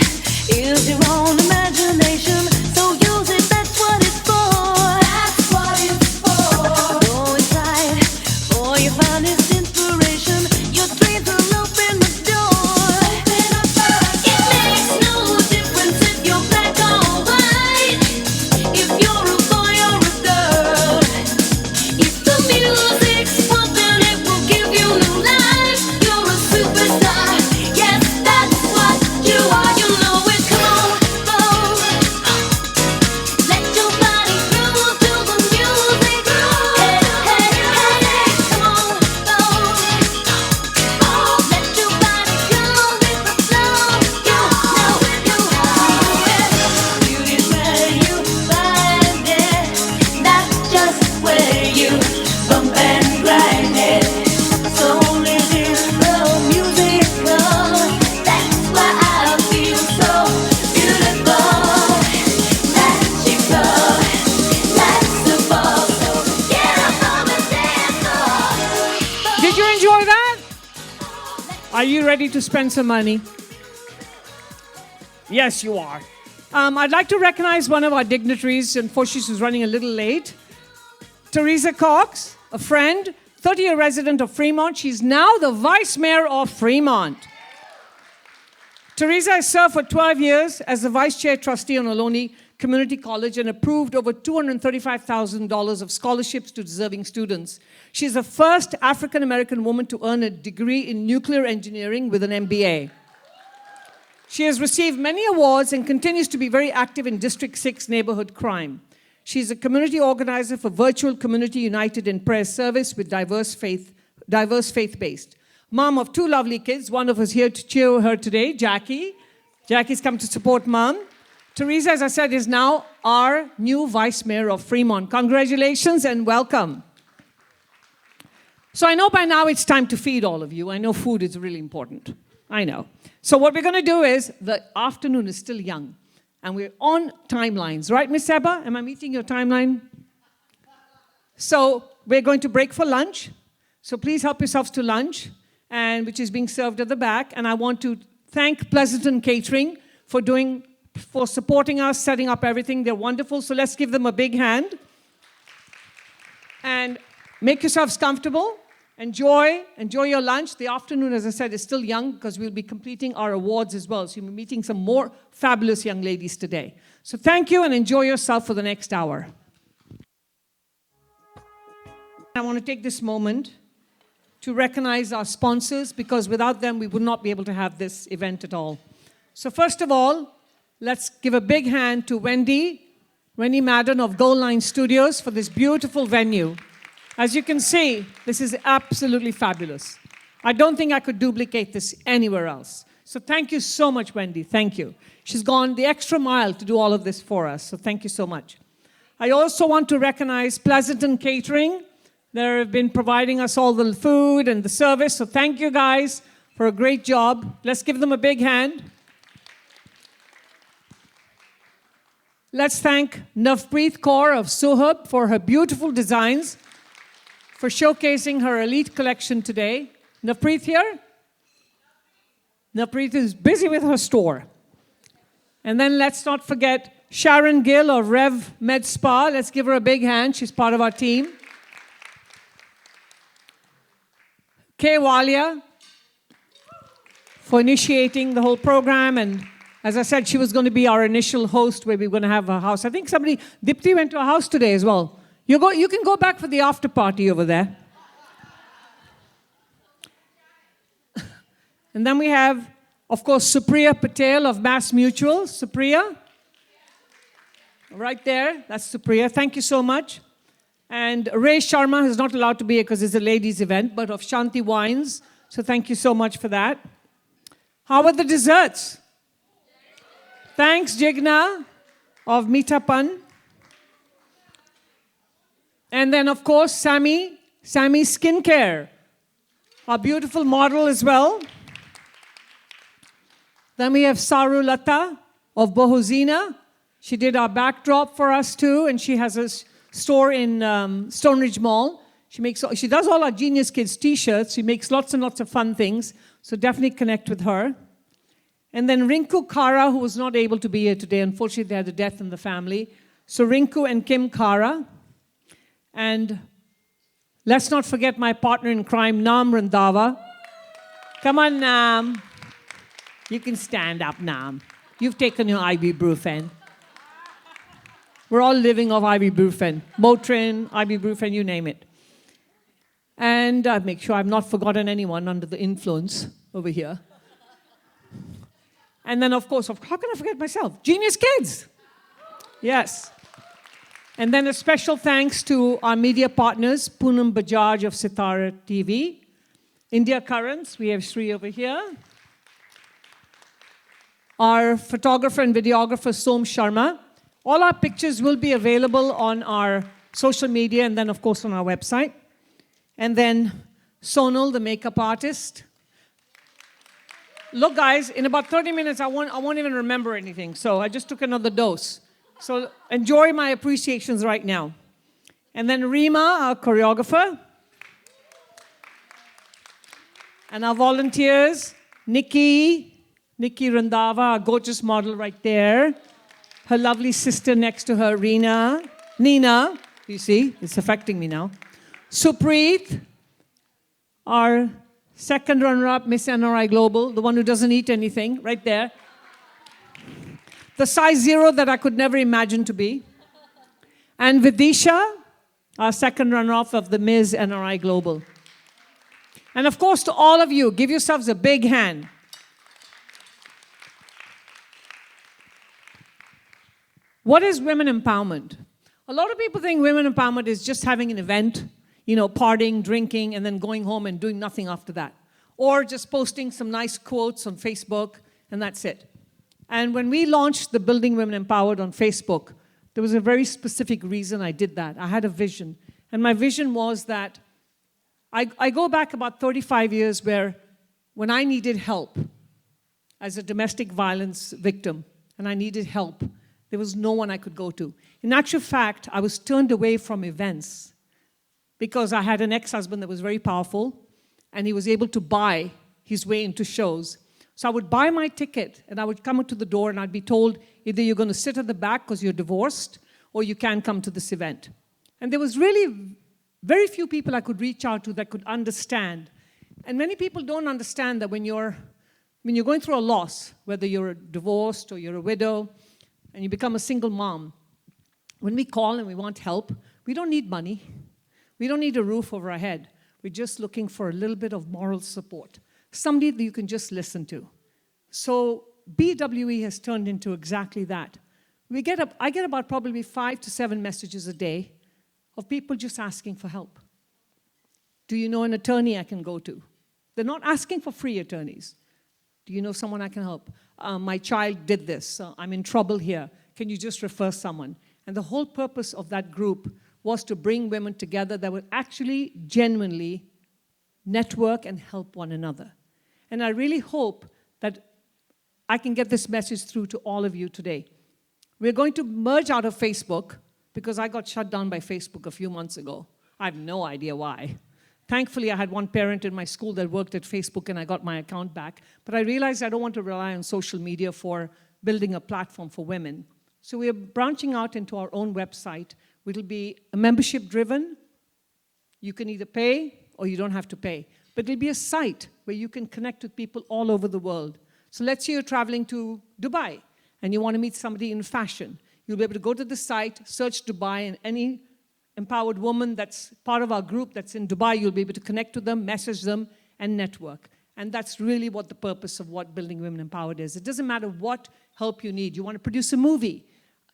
is your own imagination. Are you ready to spend some money? Yes, you are. I'd like to recognize one of our dignitaries. Unfortunately, she's running a little late. Teresa Cox, a friend, 30-year resident of Fremont. She's now the Vice Mayor of Fremont. Teresa has served for 12 years as the Vice Chair Trustee on Ohlone Community College and approved over $235,000 of scholarships to deserving students. She's the first African-American woman to earn a degree in nuclear engineering with an MBA. She has received many awards and continues to be very active in District 6 neighborhood crime. She is a community organizer for Virtual Community United in Prayer Service with diverse faith-based. Mom of 2 lovely kids. One of us here to cheer her today, Jackie. Jackie's come to support Mom. Teresa, as I said, is now our new Vice Mayor of Fremont. Congratulations and welcome. So I know by now it's time to feed all of you. I know food is really important. I know. So what we're going to do is, the afternoon is still young, and we're on timelines. Right, Miss Seba? Am I meeting your timeline? So we're going to break for lunch. So please help yourselves to lunch, and which is being served at the back. And I want to thank Pleasanton Catering for supporting us, setting up everything. They're wonderful. So let's give them a big hand. And make yourselves comfortable. Enjoy your lunch. The afternoon, as I said, is still young because we'll be completing our awards as well. So you'll be meeting some more fabulous young ladies today. So thank you and enjoy yourself for the next hour. I want to take this moment to recognize our sponsors, because without them, we would not be able to have this event at all. So first of all, let's give a big hand to Wendy Madden of Gold Line Studios for this beautiful venue. As you can see, this is absolutely fabulous. I don't think I could duplicate this anywhere else. So thank you so much, Wendy. Thank you. She's gone the extra mile to do all of this for us. So thank you so much. I also want to recognize Pleasanton Catering. They have been providing us all the food and the service. So thank you guys for a great job. Let's give them a big hand. Let's thank Navpreet Kaur of Suhab for her beautiful designs, for showcasing her elite collection today. Navpreet here? Navpreet is busy with her store. And then let's not forget Sharon Gill of Rev Med Spa. Let's give her a big hand. She's part of our team. Kay Walia for initiating the whole program. And as I said, she was going to be our initial host where we were going to have a house. I think Dipti went to a house today as well. You can go back for the after party over there. And then we have, of course, Supriya Patel of Mass Mutual. Supriya? Right there. That's Supriya. Thank you so much. And Ray Sharma is not allowed to be here because it's a ladies' event, but of Shanti Wines. So thank you so much for that. How are the desserts? Thanks, Jigna of Meetapan. And then, of course, Sammy Skincare, our beautiful model as well. Then we have Saru Lata of Bohuzina. She did our backdrop for us too, and she has a store in Stonebridge Mall. She does all our Genius Kids t-shirts. She makes lots and lots of fun things, so definitely connect with her. And then Rinku Kara, who was not able to be here today. Unfortunately, they had a death in the family. So Rinku and Kim Kara. And let's not forget my partner in crime, Nam Randhawa. Come on, Nam. You can stand up, Nam. You've taken your ibuprofen. We're all living off ibuprofen. Motrin, ibuprofen, you name it. And make sure I've not forgotten anyone under the influence over here. And then, of course, how can I forget myself? Genius Kids. Yes. And then a special thanks to our media partners, Poonam Bajaj of Sitara TV, India Currents, we have Sri over here, our photographer and videographer, Som Sharma. All our pictures will be available on our social media and then, of course, on our website. And then Sonal, the makeup artist. Look, guys, in about 30 minutes, I won't even remember anything. So I just took another dose. So enjoy my appreciations right now. And then Rima, our choreographer. And our volunteers, Nikki Randhawa, our gorgeous model right there. Her lovely sister next to her, Nina. You see, it's affecting me now. Supreet, our second runner-up, Miss NRI Global, the one who doesn't eat anything, right there. The size 0 that I could never imagine to be. And Vidisha, our second runner-up of the Ms. NRI Global. And of course, to all of you, give yourselves a big hand. What is women empowerment? A lot of people think women empowerment is just having an event, partying, drinking, and then going home and doing nothing after that. Or just posting some nice quotes on Facebook, and that's it. And when we launched the Building Women Empowered on Facebook, there was a very specific reason I did that. I had a vision. And my vision was that I go back about 35 years where when I needed help as a domestic violence victim, and I needed help, there was no one I could go to. In actual fact, I was turned away from events because I had an ex-husband that was very powerful, and he was able to buy his way into shows. So I would buy my ticket, and I would come to the door, and I'd be told, either you're going to sit at the back because you're divorced, or you can't come to this event. And there was really very few people I could reach out to that could understand. And many people don't understand that when you're going through a loss, whether you're divorced or you're a widow, and you become a single mom, when we call and we want help, we don't need money. We don't need a roof over our head. We're just looking for a little bit of moral support, somebody that you can just listen to. So BWE has turned into exactly that. I get about probably 5 to 7 messages a day of people just asking for help. Do you know an attorney I can go to? They're not asking for free attorneys. Do you know someone I can help? My child did this. I'm in trouble here. Can you just refer someone? And the whole purpose of that group was to bring women together that would actually genuinely network and help one another. And I really hope that I can get this message through to all of you today. We're going to merge out of Facebook because I got shut down by Facebook a few months ago. I have no idea why. Thankfully, I had one parent in my school that worked at Facebook, and I got my account back. But I realized I don't want to rely on social media for building a platform for women. So we are branching out into our own website. It'll be a membership-driven. You can either pay or you don't have to pay. But it'll be a site where you can connect with people all over the world. So let's say you're traveling to Dubai, and you want to meet somebody in fashion. You'll be able to go to the site, search Dubai, and any empowered woman that's part of our group that's in Dubai, you'll be able to connect to them, message them, and network. And that's really what the purpose of what Building Women Empowered is. It doesn't matter what help you need. You want to produce a movie.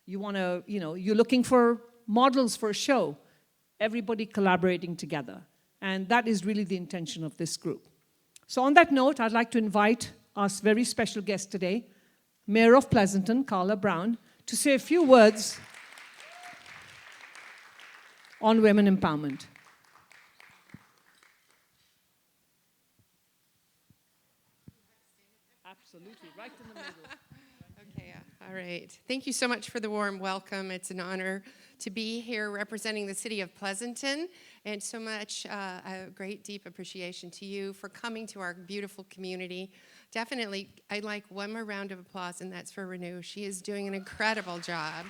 You want to, you're looking for models for a show. Everybody collaborating together. And that is really the intention of this group. So on that note, I'd like to invite our very special guest today, Mayor of Pleasanton, Carla Brown, to say a few words on women empowerment. Absolutely, right in the middle. Okay, all right. Thank you so much for the warm welcome. It's an honor to be here representing the city of Pleasanton, and so much a great, deep appreciation to you for coming to our beautiful community. Definitely, I'd like one more round of applause, and that's for Renu. She is doing an incredible job.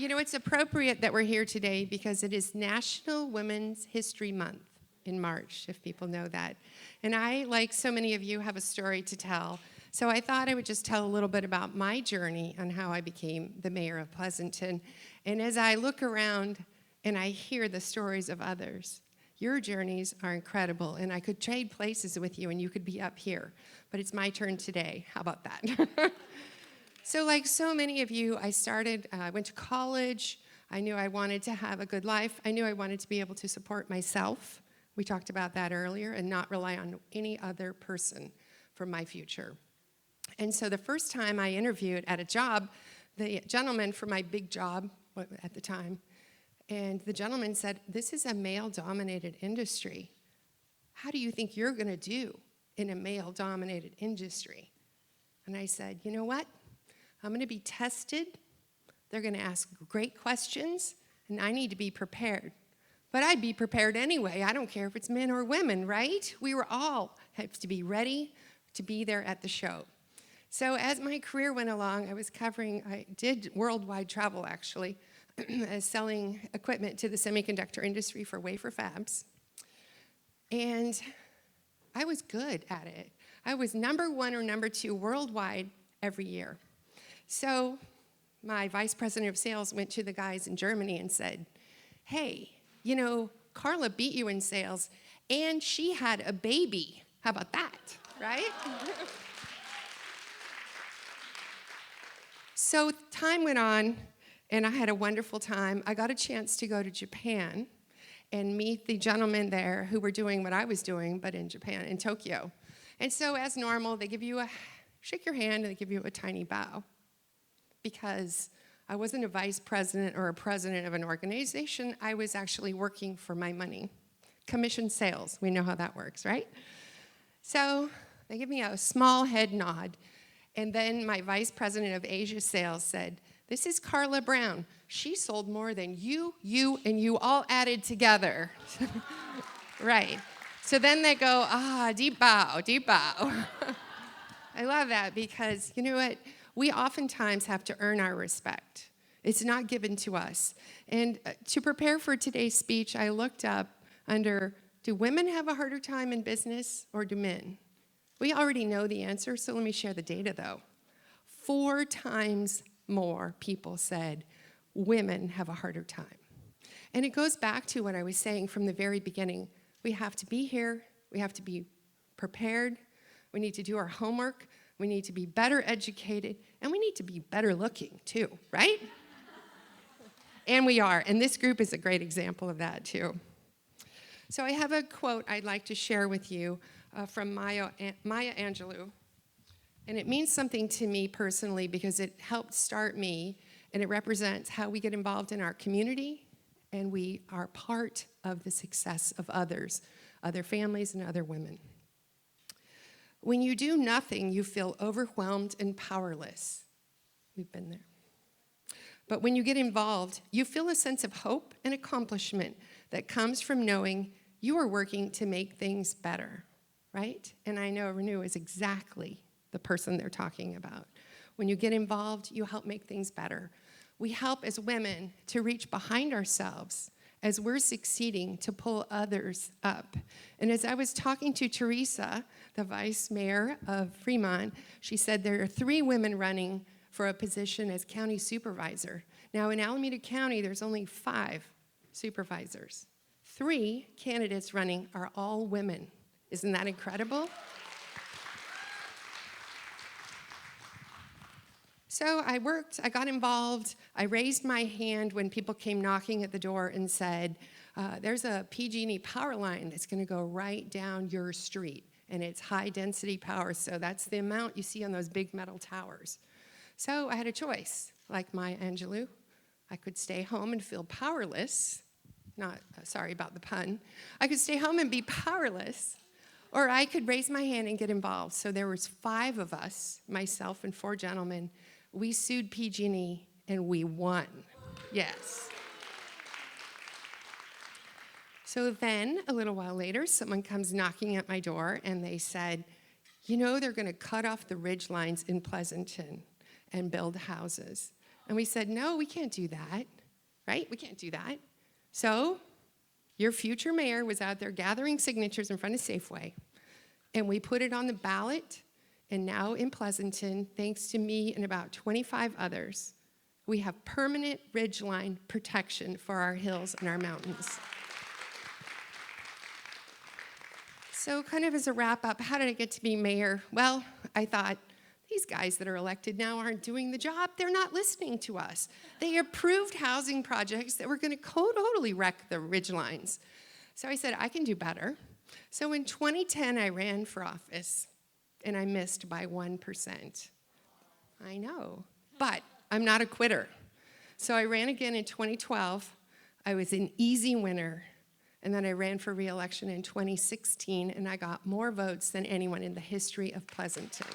It's appropriate that we're here today because it is National Women's History Month in March, if people know that. And I, like so many of you, have a story to tell. So I thought I would just tell a little bit about my journey on how I became the mayor of Pleasanton. And as I look around and I hear the stories of others, your journeys are incredible. And I could trade places with you and you could be up here. But it's my turn today. How about that? So like so many of you, I went to college. I knew I wanted to have a good life. I knew I wanted to be able to support myself. We talked about that earlier, and not rely on any other person for my future. And so the first time I interviewed at a job, the gentleman for my big job at the time, and the gentleman said, "This is a male-dominated industry. How do you think you're going to do in a male-dominated industry?" And I said, "You know what? I'm going to be tested. They're going to ask great questions, and I need to be prepared. But I'd be prepared anyway. I don't care if it's men or women, right? We were all have to be ready to be there at the show." So as my career went along, I did worldwide travel, actually, selling equipment to the semiconductor industry for wafer fabs. And I was good at it. I was number 1 or number 2 worldwide every year. So my vice president of sales went to the guys in Germany and said, "Hey, Carla beat you in sales, and she had a baby. How about that?" Right? So time went on, and I had a wonderful time. I got a chance to go to Japan and meet the gentlemen there who were doing what I was doing, but in Japan, in Tokyo. And so as normal, they give you shake your hand, and they give you a tiny bow. Because I wasn't a vice president or a president of an organization, I was actually working for my money. Commission sales, we know how that works, right? So they give me a small head nod, and then my vice president of Asia sales said, "This is Carla Brown. She sold more than you, and you all added together." Right. So then they go, deep bow, deep bow. I love that because, you know what? We oftentimes have to earn our respect. It's not given to us. And to prepare for today's speech, I looked up under, do women have a harder time in business or do men? We already know the answer, so let me share the data though. 4 times more people said women have a harder time. And it goes back to what I was saying from the very beginning. We have to be here, we have to be prepared, we need to do our homework, we need to be better educated, and we need to be better looking too, right? And we are, and this group is a great example of that too. So I have a quote I'd like to share with you from Maya Angelou. And it means something to me personally because it helped start me, and it represents how we get involved in our community, and we are part of the success of others, other families and other women. When you do nothing, you feel overwhelmed and powerless. We've been there. But when you get involved, you feel a sense of hope and accomplishment that comes from knowing you are working to make things better, right? And I know Renew is exactly the person they're talking about. When you get involved, you help make things better. We help as women to reach behind ourselves as we're succeeding to pull others up. And as I was talking to Teresa, the vice mayor of Fremont, she said there are 3 women running for a position as county supervisor. Now in Alameda County, there's only 5 supervisors. 3 candidates running are all women. Isn't that incredible? So I worked, I got involved, I raised my hand when people came knocking at the door and said, there's a PG&E power line that's gonna go right down your street, and it's high density power, so that's the amount you see on those big metal towers. So I had a choice, like Maya Angelou. I could stay home and feel powerless, sorry about the pun. I could stay home and be powerless, or I could raise my hand and get involved. So there was 5 of us, myself and 4 gentlemen. We sued PG&E and we won. Yes. So then, a little while later, someone comes knocking at my door and they said, you know, they're gonna cut off the ridge lines in Pleasanton and build houses. And we said, no, we can't do that, right? We can't do that. So your future mayor was out there gathering signatures in front of Safeway, and we put it on the ballot. And now in Pleasanton, thanks to me and about 25 others, we have permanent ridgeline protection for our hills and our mountains. So kind of as a wrap up, how did I get to be mayor? Well, I thought, these guys that are elected now aren't doing the job. They're not listening to us. They approved housing projects that were gonna totally wreck the ridgelines. So I said, I can do better. So in 2010, I ran for office. And I missed by 1%. I know, but I'm not a quitter. So I ran again in 2012. I was an easy winner. And then I ran for re-election in 2016, and I got more votes than anyone in the history of Pleasanton.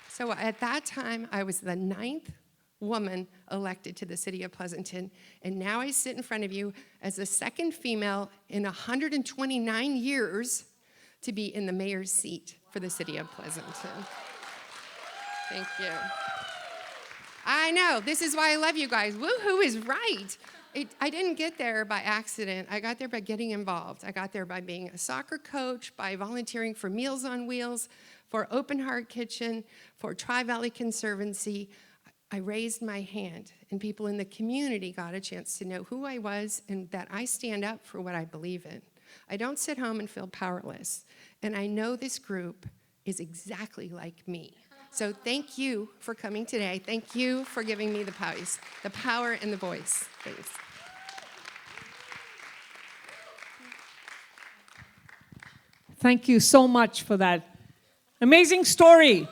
So at that time, I was the 9th woman elected to the city of Pleasanton, and now I sit in front of you as the 2nd female in 129 years to be in the mayor's seat for the city of Pleasanton. Thank you. I know, this is why I love you guys. Woo-hoo is right. I didn't get there by accident. I got there by getting involved. I got there by being a soccer coach, by volunteering for Meals on Wheels, for Open Heart Kitchen, for Tri-Valley Conservancy. I raised my hand, and people in the community got a chance to know who I was and that I stand up for what I believe in. I don't sit home and feel powerless. And I know this group is exactly like me. So thank you for coming today. Thank you for giving me the power and the voice. Thanks. Thank you so much for that amazing story.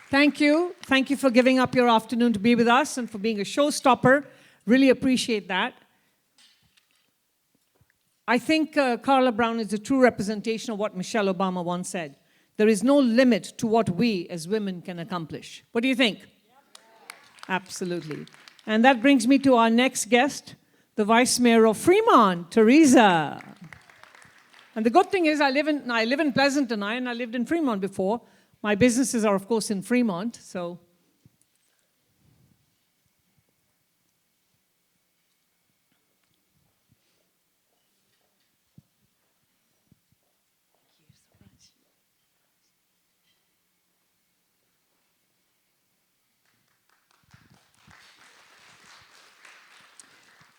Thank you. Thank you for giving up your afternoon to be with us and for being a showstopper. Really appreciate that. I think Carla Brown is a true representation of what Michelle Obama once said. There is no limit to what we as women can accomplish. What do you think? Absolutely. And that brings me to our next guest, the Vice Mayor of Fremont, Teresa. And the good thing is I live in Pleasanton, and I lived in Fremont before. My businesses are, of course, in Fremont, so.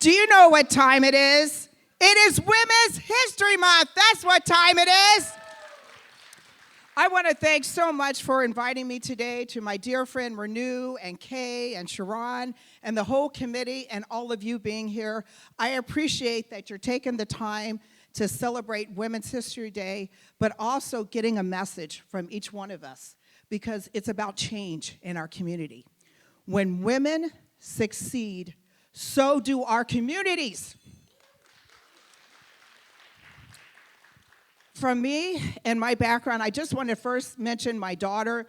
Do you know what time it is? It is Women's History Month. That's what time it is. I want to thank so much for inviting me today, to my dear friend Renew and Kay and Sharon and the whole committee and all of you being here. I appreciate that you're taking the time to celebrate Women's History Day, but also getting a message from each one of us, because it's about change in our community. When women succeed, so do our communities. From me and my background, I just want to first mention my daughter,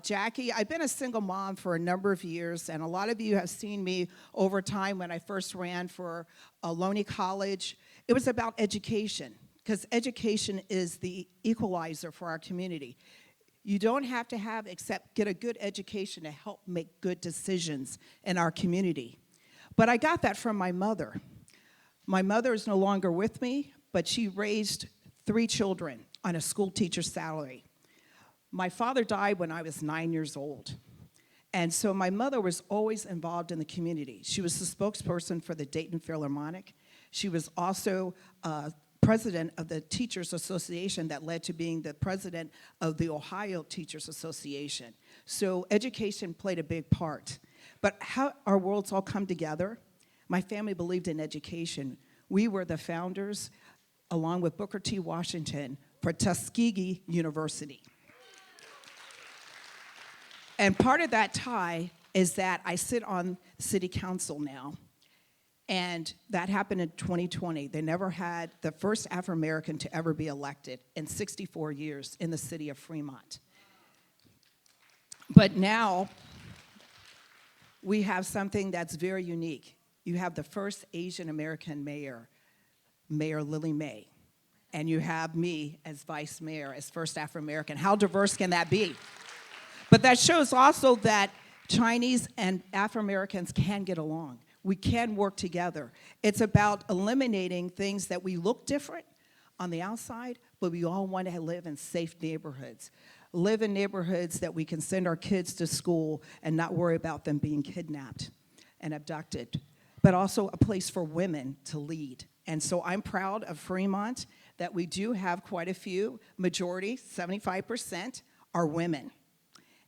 Jackie. I've been a single mom for a number of years, and a lot of you have seen me over time when I first ran for Ohlone College. It was about education, because education is the equalizer for our community. You don't have to have except get a good education to help make good decisions in our community. But I got that from my mother. My mother is no longer with me, but she raised 3 children on a school teacher's salary. My father died when I was 9 years old. And so my mother was always involved in the community. She was the spokesperson for the Dayton Philharmonic. She was also president of the Teachers Association that led to being the president of the Ohio Teachers Association. So education played a big part. But how our worlds all come together, my family believed in education. We were the founders, along with Booker T. Washington, for Tuskegee University. And part of that tie is that I sit on city council now, and that happened in 2020. They never had the first Afro-American to ever be elected in 64 years in the city of Fremont. But now, we have something that's very unique. You have the first Asian American mayor, Mayor Lily May, and you have me as vice mayor, as first Afro-American. How diverse can that be? But that shows also that Chinese and Afro-Americans can get along. We can work together. It's about eliminating things that we look different on the outside, but we all want to live in safe neighborhoods. Live in neighborhoods that we can send our kids to school and not worry about them being kidnapped and abducted, but also a place for women to lead. And so I'm proud of Fremont that we do have quite a few, majority, 75%, are women.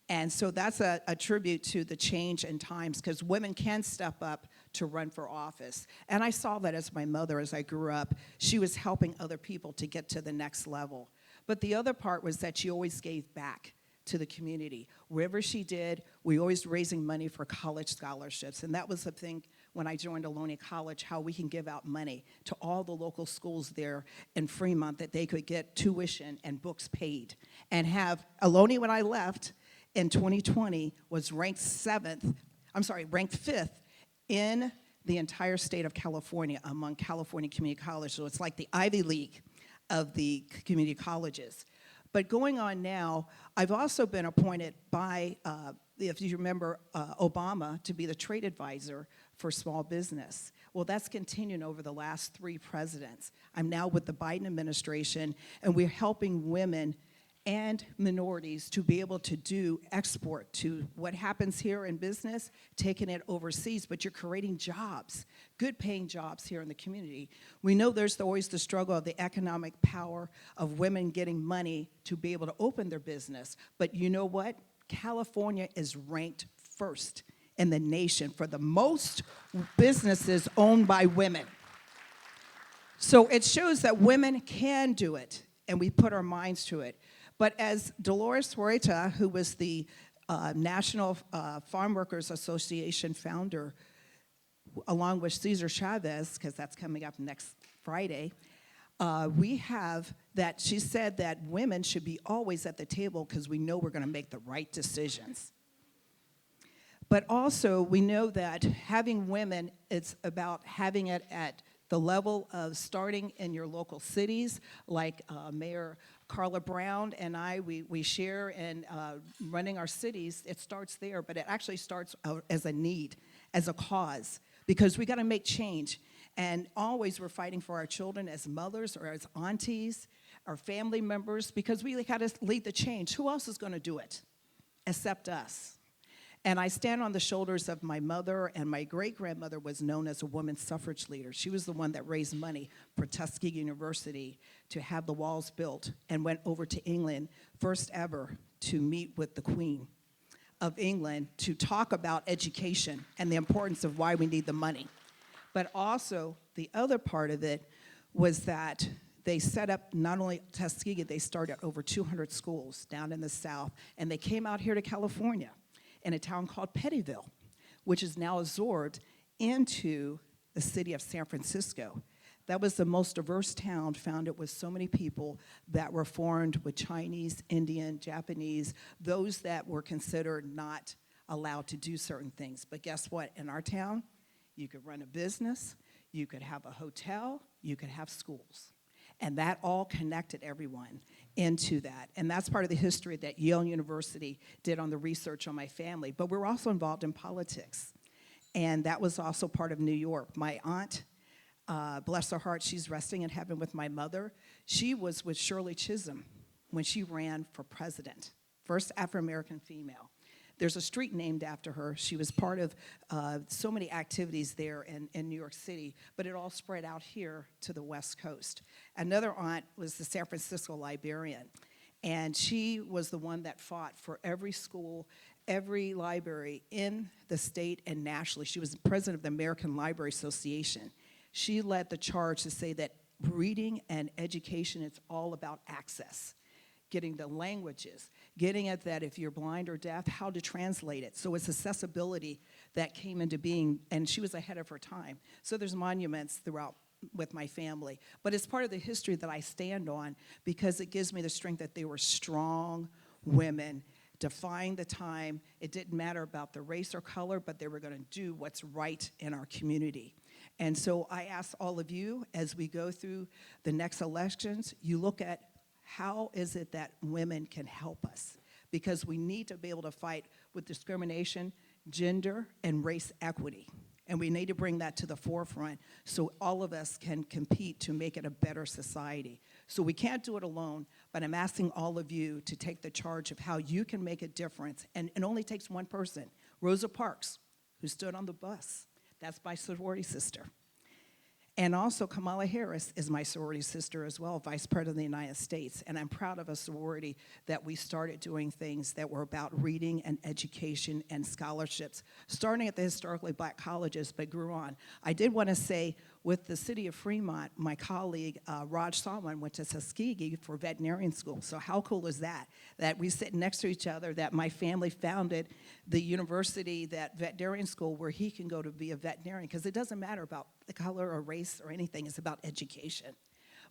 And so that's a tribute to the change in times, because women can step up to run for office. And I saw that as my mother, as I grew up. She was helping other people to get to the next level. But the other part was that she always gave back to the community. Wherever she did, we always raising money for college scholarships. And that was the thing when I joined Ohlone College, how we can give out money to all the local schools there in Fremont that they could get tuition and books paid. And have Ohlone, when I left in 2020, was ranked 5th in the entire state of California among California community colleges. So it's like the Ivy League of the community colleges. But going on now, I've also been appointed by, if you remember, Obama to be the trade advisor for small business. Well, that's continuing over the last 3 presidents. I'm now with the Biden administration, and we're helping women and minorities to be able to do export to what happens here in business, taking it overseas, but you're creating jobs, good paying jobs here in the community. We know there's always the struggle of the economic power of women getting money to be able to open their business. But you know what? California is ranked first in the nation for the most businesses owned by women. So it shows that women can do it, and we put our minds to it. But as Dolores Huerta, who was the National Farm Workers Association founder, along with Cesar Chavez, because that's coming up next Friday, we have that she said that women should be always at the table because we know we're going to make the right decisions. But also, we know that having women, it's about having it at the level of starting in your local cities, like Mayor Carla Brown and I, we share in running our cities. It starts there, but it actually starts out as a need, as a cause, because we got to make change. And always we're fighting for our children as mothers or as aunties, our family members, because we got to lead the change. Who else is going to do it except us? And I stand on the shoulders of my mother, and my great-grandmother was known as a women's suffrage leader. She was the one that raised money for Tuskegee University to have the walls built and went over to England, first ever, to meet with the Queen of England to talk about education and the importance of why we need the money. But also, the other part of it was that they set up not only Tuskegee, they started over 200 schools down in the South, and they came out here to California in a town called Pettyville, which is now absorbed into the city of San Francisco. That was the most diverse town, founded with so many people that were formed with Chinese, Indian, Japanese, those that were considered not allowed to do certain things. But guess what? In our town, you could run a business, you could have a hotel, you could have schools. And that all connected everyone into that. And that's part of the history that Yale University did on the research on my family. But we're also involved in politics. And that was also part of New York. My aunt, bless her heart, she's resting in heaven with my mother. She was with Shirley Chisholm when she ran for president, first Afro-American female. There's a street named after her. She was part of so many activities there in New York City, but it all spread out here to the West Coast. Another aunt was the San Francisco librarian, and she was the one that fought for every school, every library in the state and nationally. She was the president of the American Library Association. She led the charge to say that reading and education, it's all about access. Getting the languages, getting at that if you're blind or deaf, how to translate it. So it's accessibility that came into being, and she was ahead of her time. So there's monuments throughout with my family. But it's part of the history that I stand on because it gives me the strength that they were strong women, defying the time. It didn't matter about the race or color, but they were going to do what's right in our community. And so I ask all of you, as we go through the next elections, you look at how is it that women can help us? Because we need to be able to fight with discrimination, gender, and race equity. And we need to bring that to the forefront so all of us can compete to make it a better society. So we can't do it alone, but I'm asking all of you to take the charge of how you can make a difference. And it only takes one person, Rosa Parks, who stood on the bus. That's my sorority sister. And also Kamala Harris is my sorority sister as well, Vice President of the United States. And I'm proud of a sorority that we started doing things that were about reading and education and scholarships, starting at the historically black colleges, but grew on. I did want to say, with the city of Fremont, my colleague, Raj Salman, went to Tuskegee for veterinarian school. So how cool is that? That we sit next to each other, that my family founded the university, that veterinarian school, where he can go to be a veterinarian, because it doesn't matter about the color or race or anything, it's about education.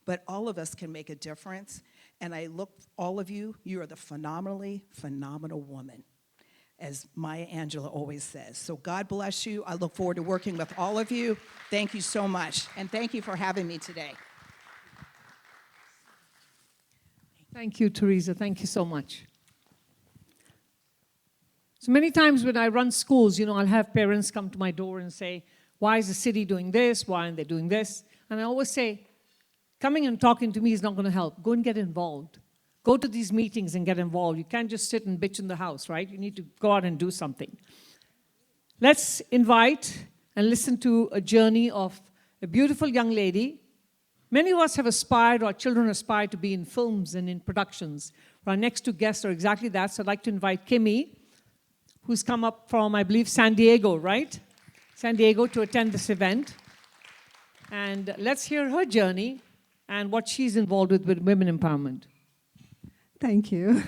But all of us can make a difference, and I look, all of you, you are the phenomenally phenomenal woman, as Maya Angelou always says. So God bless you. I look forward to working with all of you. Thank you so much, and thank you for having me today. Thank you, Teresa. Thank you so much. So many times when I run schools, I'll have parents come to my door and say, why is the city doing this? Why aren't they doing this? And I always say, coming and talking to me is not going to help. Go and get involved. Go to these meetings and get involved. You can't just sit and bitch in the house, right? You need to go out and do something. Let's invite and listen to a journey of a beautiful young lady. Many of us have aspired, or our children aspire to be in films and in productions. Our next two guests are exactly that. So I'd like to invite Kimmy, who's come up from, I believe, San Diego, right? San Diego to attend this event. And let's hear her journey and what she's involved with women empowerment. Thank you.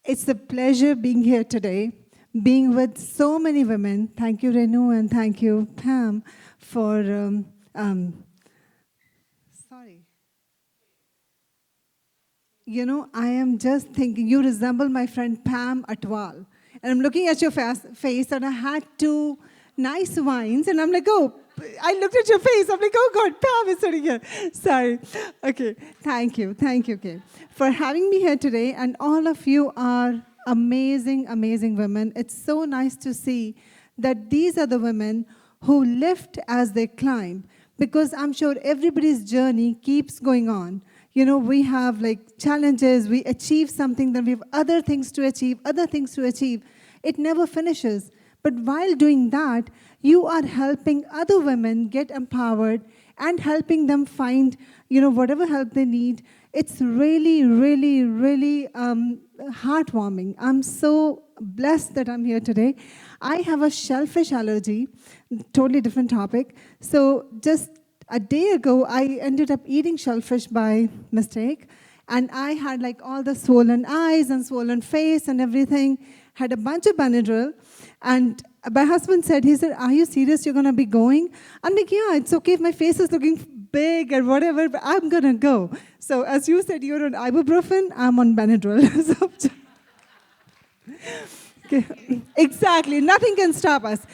It's a pleasure being here today, being with so many women. Thank you, Renu, and thank you, Pam, for, sorry. You know, I am just thinking, you resemble my friend Pam Atwal. And I'm looking at your face, and I had two nice wines, and I'm like, oh, I looked at your face. I'm like, oh, God, Pam is sitting here. Sorry. Okay, thank you, Kay, for having me here today. And all of you are amazing, amazing women. It's so nice to see that these are the women who lift as they climb, because I'm sure everybody's journey keeps going on. You know, we have like challenges, we achieve something, then we have other things to achieve. It never finishes. But while doing that, you are helping other women get empowered and helping them find, you know, whatever help they need. It's really, really, really heartwarming. I'm so blessed that I'm here today. I have a shellfish allergy, totally different topic. So just a day ago, I ended up eating shellfish by mistake. And I had like all the swollen eyes and swollen face and everything, had a bunch of Benadryl. And my husband said, are you serious you're going to be going? I'm like, yeah, it's okay if my face is looking big or whatever, but I'm going to go. So as you said, you're on ibuprofen, I'm on Benadryl. Okay. Exactly, nothing can stop us.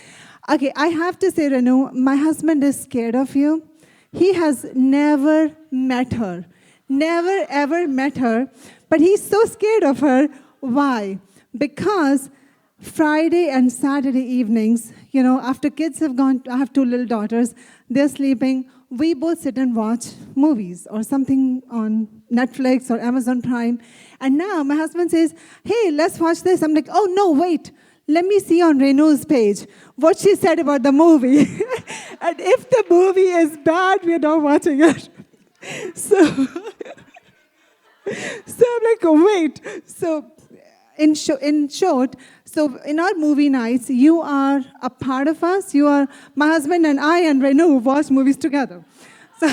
Okay, I have to say, Renu, my husband is scared of you. He has never met her. Never, ever met her. But he's so scared of her. Why? Because Friday and Saturday evenings, you know, after kids have gone, I have two little daughters, they're sleeping, we both sit and watch movies or something on Netflix or Amazon Prime. And now my husband says, hey, let's watch this. I'm like, oh, no, wait. Let me see on Renu's page what she said about the movie. And if the movie is bad, we're not watching it. So I'm like, oh, wait. So in short, so in our movie nights, you are a part of us. You are, my husband and I and Renu watch movies together. So,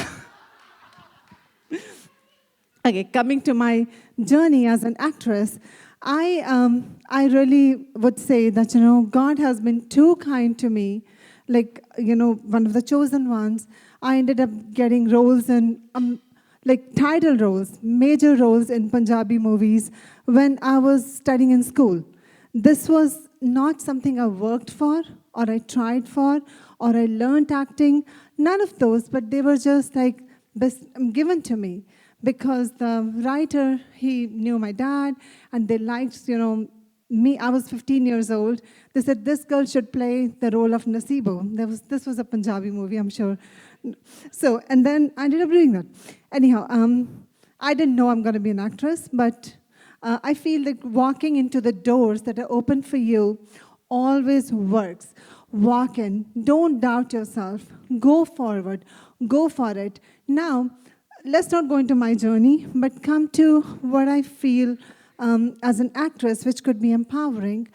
okay, coming to my journey as an actress, I really would say that, you know, God has been too kind to me. Like, you know, one of the chosen ones, I ended up getting roles in, like title roles, major roles in Punjabi movies when I was studying in school. This was not something I worked for, or I tried for, or I learned acting. None of those, but they were just like given to me. Because the writer, he knew my dad, and they liked, you know, me. I was 15 years old. They said, this girl should play the role of Nasibo. This was a Punjabi movie, I'm sure. So, and then I ended up doing that. Anyhow, I didn't know I'm going to be an actress, but I feel like walking into the doors that are open for you always works. Walk in. Don't doubt yourself. Go forward. Go for it. Now, let's not go into my journey, but come to what I feel as an actress, which could be empowering.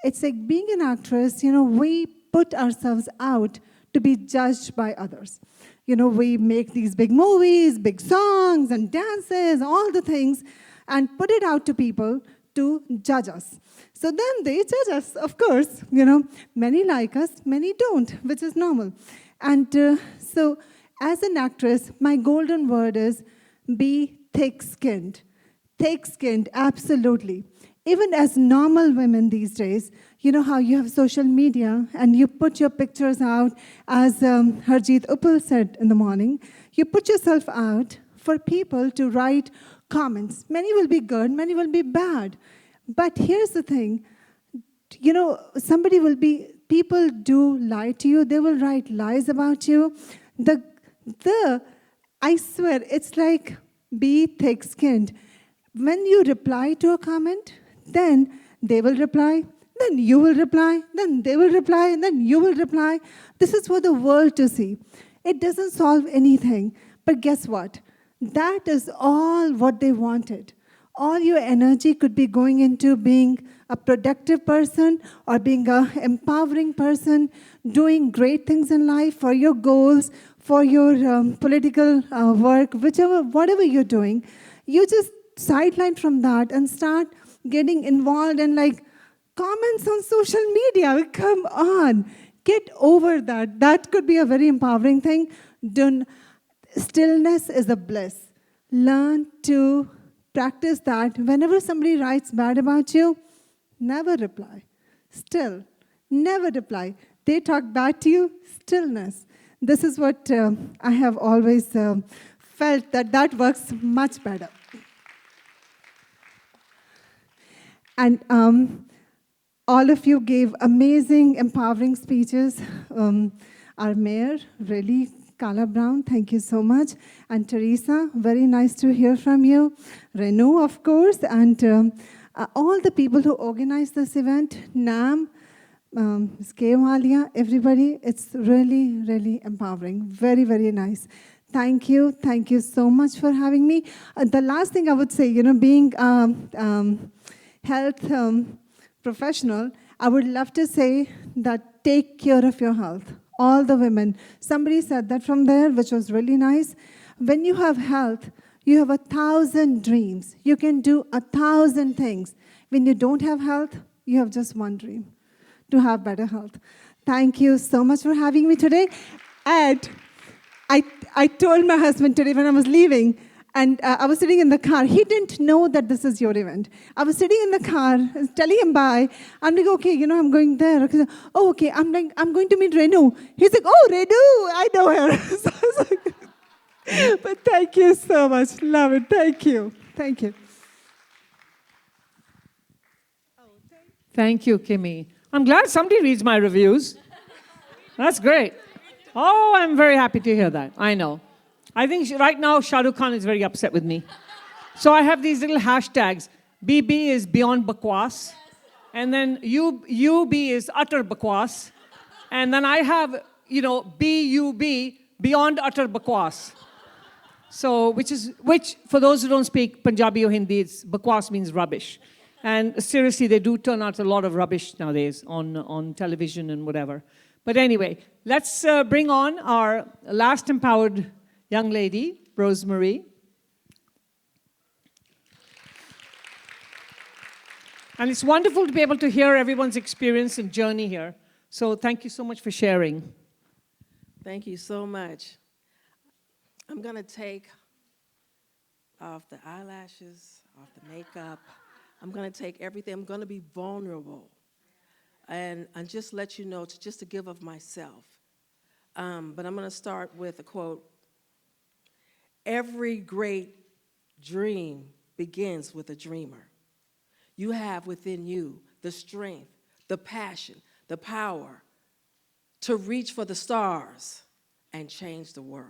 It's like being an actress, you know, we put ourselves out to be judged by others. You know, we make these big movies, big songs and dances, all the things, and put it out to people to judge us. So then they judge us, of course. You know, many like us, many don't, which is normal. And so as an actress, my golden word is be thick-skinned. Thick-skinned, absolutely. Even as normal women these days, you know how you have social media and you put your pictures out, as Harjeet Uppal said in the morning, you put yourself out for people to write comments. Many will be good, many will be bad. But here's the thing, you know, people do lie to you, they will write lies about you. I swear, it's like Be thick-skinned. When you reply to a comment, then they will reply, then you will reply, then they will reply, and then you will reply. This is for the world to see. It doesn't solve anything. But guess what? That is all what they wanted. All your energy could be going into being a productive person or being an empowering person, doing great things in life for your goals, for your political work, whatever you're doing. You just sideline from that and start getting involved in like comments on social media. Come on, get over that. That could be a very empowering thing. Stillness is a bliss. Learn to practice that. Whenever somebody writes bad about you, never reply. Still, never reply. They talk bad to you, stillness. This is what I have always felt that works much better. And all of you gave amazing, empowering speeches. Our mayor, really, Kala Brown, thank you so much. And Teresa, very nice to hear from you. Renu, of course, and all the people who organized this event, Nam, Ms. Kewalia, everybody, it's really, really empowering. Very, very nice. Thank you so much for having me. The last thing I would say, being health professional, I would love to say that take care of your health. All the women. Somebody said that from there, which was really nice. When you have health, you have 1,000 dreams. You can do 1,000 things. When you don't have health, you have just one dream, to have better health. Thank you so much for having me today. And I told my husband today when I was leaving, and I was sitting in the car. He didn't know that this is your event. I was sitting in the car, telling him bye. I'm like, okay, I'm going there. Oh, okay, I'm going to meet Renu. He's like, oh, Renu, I know her. So I was like, but thank you so much. Love it. Thank you. Thank you. Thank you, Kimmy. I'm glad somebody reads my reviews. That's great. Oh, I'm very happy to hear that. I know. I think right now Shah Rukh Khan is very upset with me. So I have these little hashtags. BB is beyond bakwas. And then UB is utter bakwas. And then I have, BUB, beyond utter bakwas. So, which for those who don't speak Punjabi or Hindi, bakwas means rubbish. And seriously, they do turn out a lot of rubbish nowadays on television and whatever. But anyway, let's bring on our last empowered young lady, Rosemary. And it's wonderful to be able to hear everyone's experience and journey here. So thank you so much for sharing. Thank you so much. I'm going to take off the eyelashes, off the makeup. I'm going to take everything. I'm going to be vulnerable and just let you know, just to give of myself. But I'm going to start with a quote. Every great dream begins with a dreamer. You have within you the strength, the passion, the power to reach for the stars and change the world.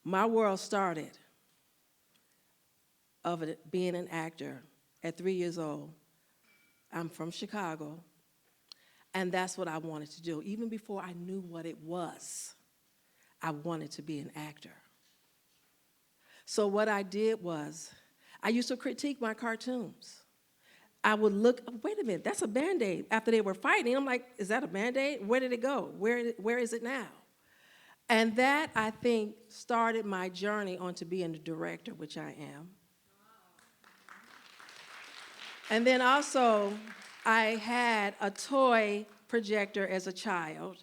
My world started of being an actor at 3 years old. I'm from Chicago, and that's what I wanted to do. Even before I knew what it was, I wanted to be an actor. So what I did was, I used to critique my cartoons. I would look, wait a minute, that's a Band-Aid. After they were fighting, I'm like, is that a Band-Aid? Where did it go? Where is it now? And that, I think, started my journey onto being a director, which I am. And then also, I had a toy projector as a child.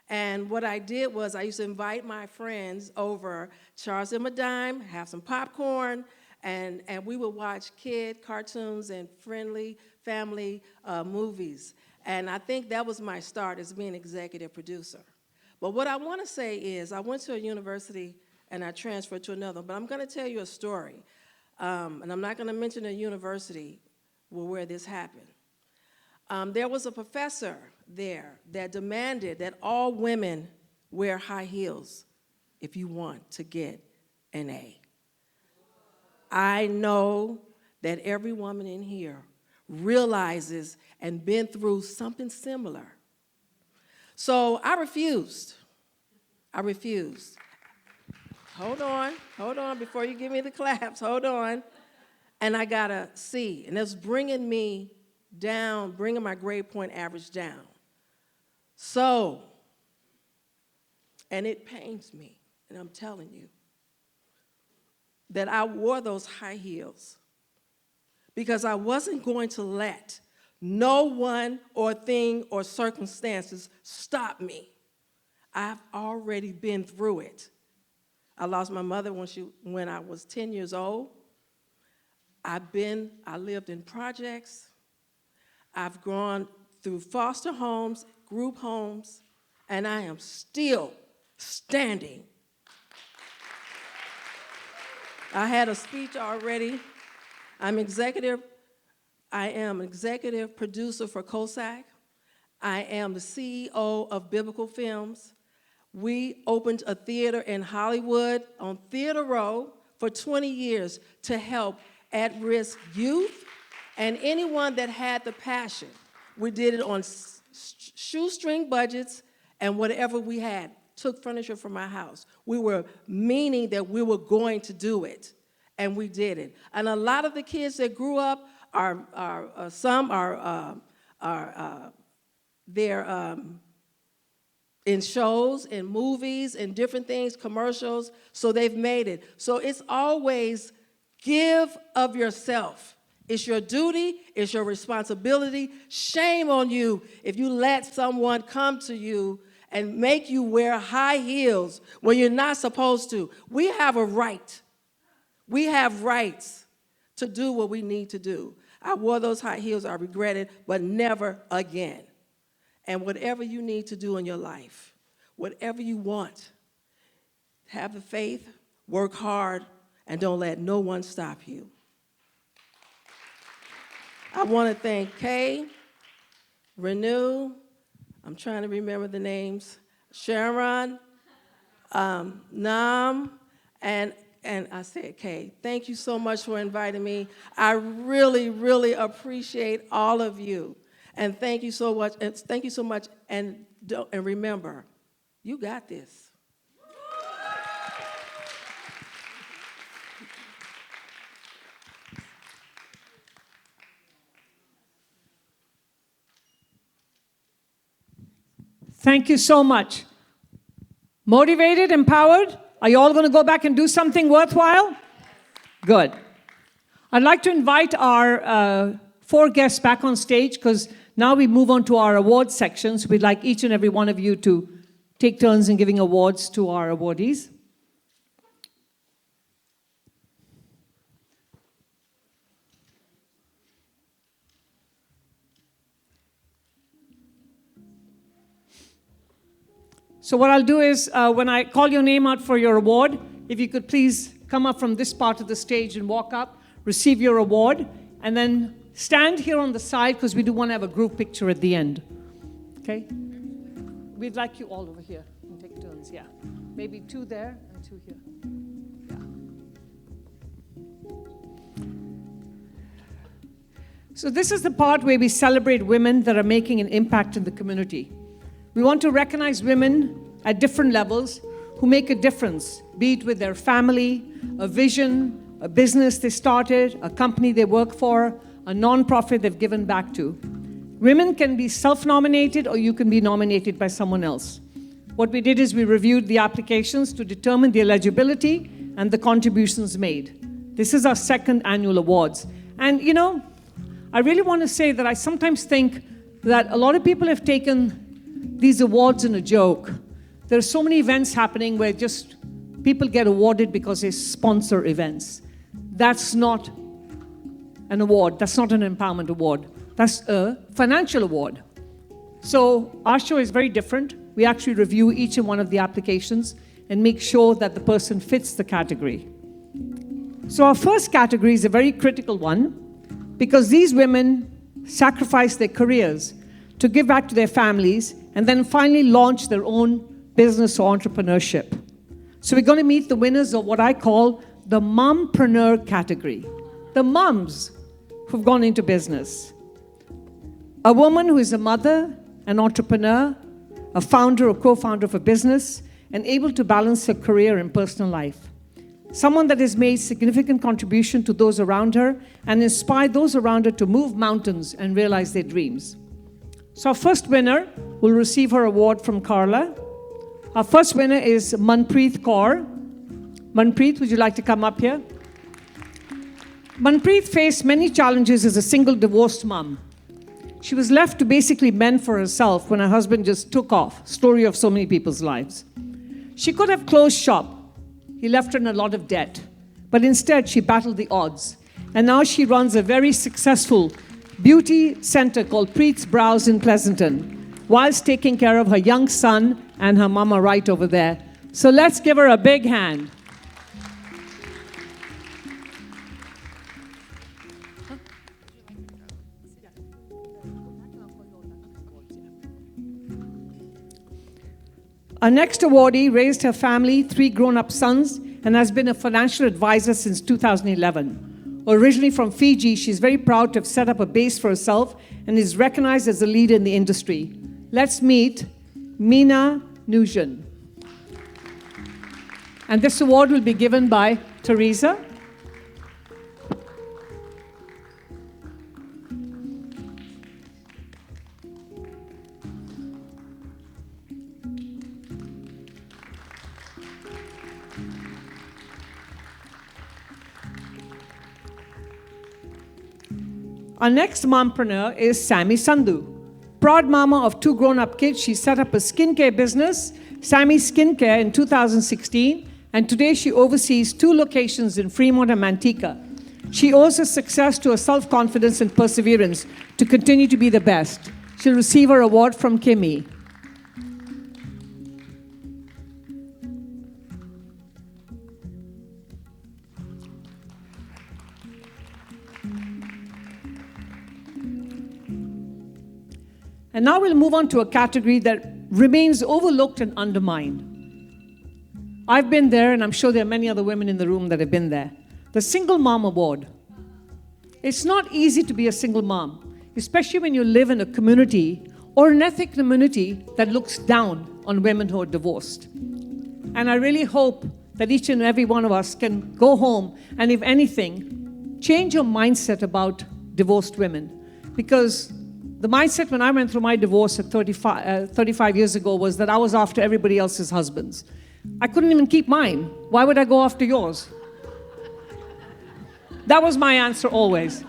And what I did was I used to invite my friends over, charge them a dime, have some popcorn, and we would watch kid cartoons and friendly family movies. And I think that was my start as being executive producer. But what I want to say is I went to a university and I transferred to another, but I'm going to tell you a story. And I'm not going to mention a university where this happened. There was a professor there that demanded that all women wear high heels if you want to get an A. I know that every woman in here realizes and been through something similar. So I refused. Hold on, before you give me the claps, hold on. And I got a C, and it's bringing me down, bringing my grade point average down. So, and it pains me, and I'm telling you, that I wore those high heels because I wasn't going to let no one or thing or circumstances stop me. I've already been through it. I lost my mother when I was 10 years old. I lived in projects. I've gone through foster homes, group homes, and I am still standing. I had a speech already. I am executive producer for COSAC. I am the CEO of Biblical Films. We opened a theater in Hollywood on Theater Row for 20 years to help at-risk youth and anyone that had the passion. We did it on shoestring budgets and whatever we had. Took furniture from my house. We were meaning that we were going to do it, and we did it. And a lot of the kids that grew up some are in shows, in movies, in different things, commercials, so they've made it. So it's always give of yourself. It's your duty, it's your responsibility. Shame on you if you let someone come to you and make you wear high heels when you're not supposed to. We have a right. We have rights to do what we need to do. I wore those high heels, I regret it, but never again. And whatever you need to do in your life, whatever you want, have the faith, work hard, and don't let no one stop you. I want to thank Kay, Renew, I'm trying to remember the names, Sharon, Nam, and I said Kay. Thank you so much for inviting me. I really, really appreciate all of you. And thank you so much, and remember, you got this. Thank you so much. Motivated, empowered? Are you all going to go back and do something worthwhile? Good. I'd like to invite our 4 guests back on stage because now we move on to our awards sections. We'd like each and every one of you to take turns in giving awards to our awardees. So what I'll do is, when I call your name out for your award, if you could please come up from this part of the stage and walk up, receive your award, and then stand here on the side because we do want to have a group picture at the end. Okay? We'd like you all over here and take turns, yeah. Maybe 2 there and 2 here. Yeah. So this is the part where we celebrate women that are making an impact in the community. We want to recognize women at different levels who make a difference, be it with their family, a vision, a business they started, a company they work for, a nonprofit they've given back to. Women can be self-nominated or you can be nominated by someone else. What we did is we reviewed the applications to determine the eligibility and the contributions made. This is our 2nd annual awards. And you know, I really want to say that I sometimes think that a lot of people have taken these awards in a joke. There are so many events happening where just people get awarded because they sponsor events. That's not an award. That's not an empowerment award. That's a financial award. So our show is very different. We actually review each and one of the applications and make sure that the person fits the category. So our first category is a very critical one because these women sacrifice their careers to give back to their families and then finally launch their own business or entrepreneurship. So we're going to meet the winners of what I call the mompreneur category. The moms who've gone into business. A woman who is a mother, an entrepreneur, a founder or co-founder of a business, and able to balance her career and personal life. Someone that has made significant contribution to those around her and inspired those around her to move mountains and realize their dreams. So our first winner will receive her award from Carla. Our first winner is Manpreet Kaur. Manpreet, would you like to come up here? Manpreet faced many challenges as a single divorced mom. She was left to basically mend for herself when her husband just took off. Story of so many people's lives. She could have closed shop. He left her in a lot of debt. But instead, she battled the odds. And now she runs a very successful beauty center called Preet's Brows in Pleasanton, whilst taking care of her young son and her mama right over there. So let's give her a big hand. Our next awardee raised her family, 3 grown-up sons, and has been a financial advisor since 2011. Originally from Fiji, she's very proud to have set up a base for herself and is recognized as a leader in the industry. Let's meet Meena Nugent. And this award will be given by Teresa. Our next mompreneur is Sammy Sandhu. Proud mama of 2 grown-up kids, she set up a skincare business, Sammy Skincare, in 2016, and today she oversees 2 locations in Fremont and Manteca. She owes her success to her self-confidence and perseverance to continue to be the best. She'll receive her award from Kimmy. And now we'll move on to a category that remains overlooked and undermined. I've been there, and I'm sure there are many other women in the room that have been there. The Single Mom Award. It's not easy to be a single mom, especially when you live in a community or an ethnic community that looks down on women who are divorced. And I really hope that each and every one of us can go home and, if anything, change your mindset about divorced women. Because the mindset when I went through my divorce at 35 years ago was that I was after everybody else's husbands. I couldn't even keep mine. Why would I go after yours? That was my answer always.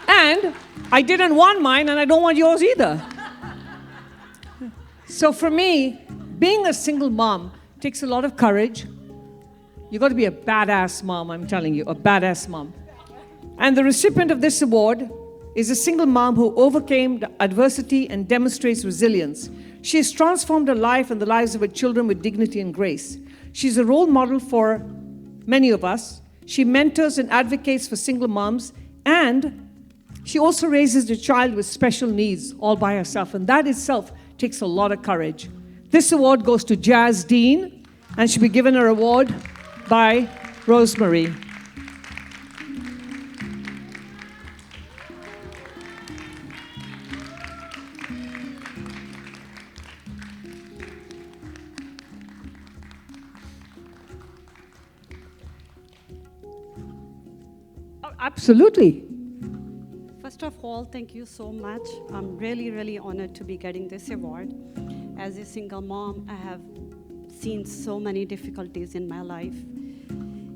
And I didn't want mine, and I don't want yours either. So for me, being a single mom takes a lot of courage. You've got to be a badass mom, I'm telling you, a badass mom. And the recipient of this award is a single mom who overcame adversity and demonstrates resilience. She has transformed her life and the lives of her children with dignity and grace. She's a role model for many of us. She mentors and advocates for single moms, and she also raises a child with special needs all by herself, and that itself takes a lot of courage. This award goes to Jazz Dean, and she'll be given her award by Rosemary. Absolutely. First of all, thank you so much. I'm really, really honored to be getting this award. As a single mom, I have seen so many difficulties in my life,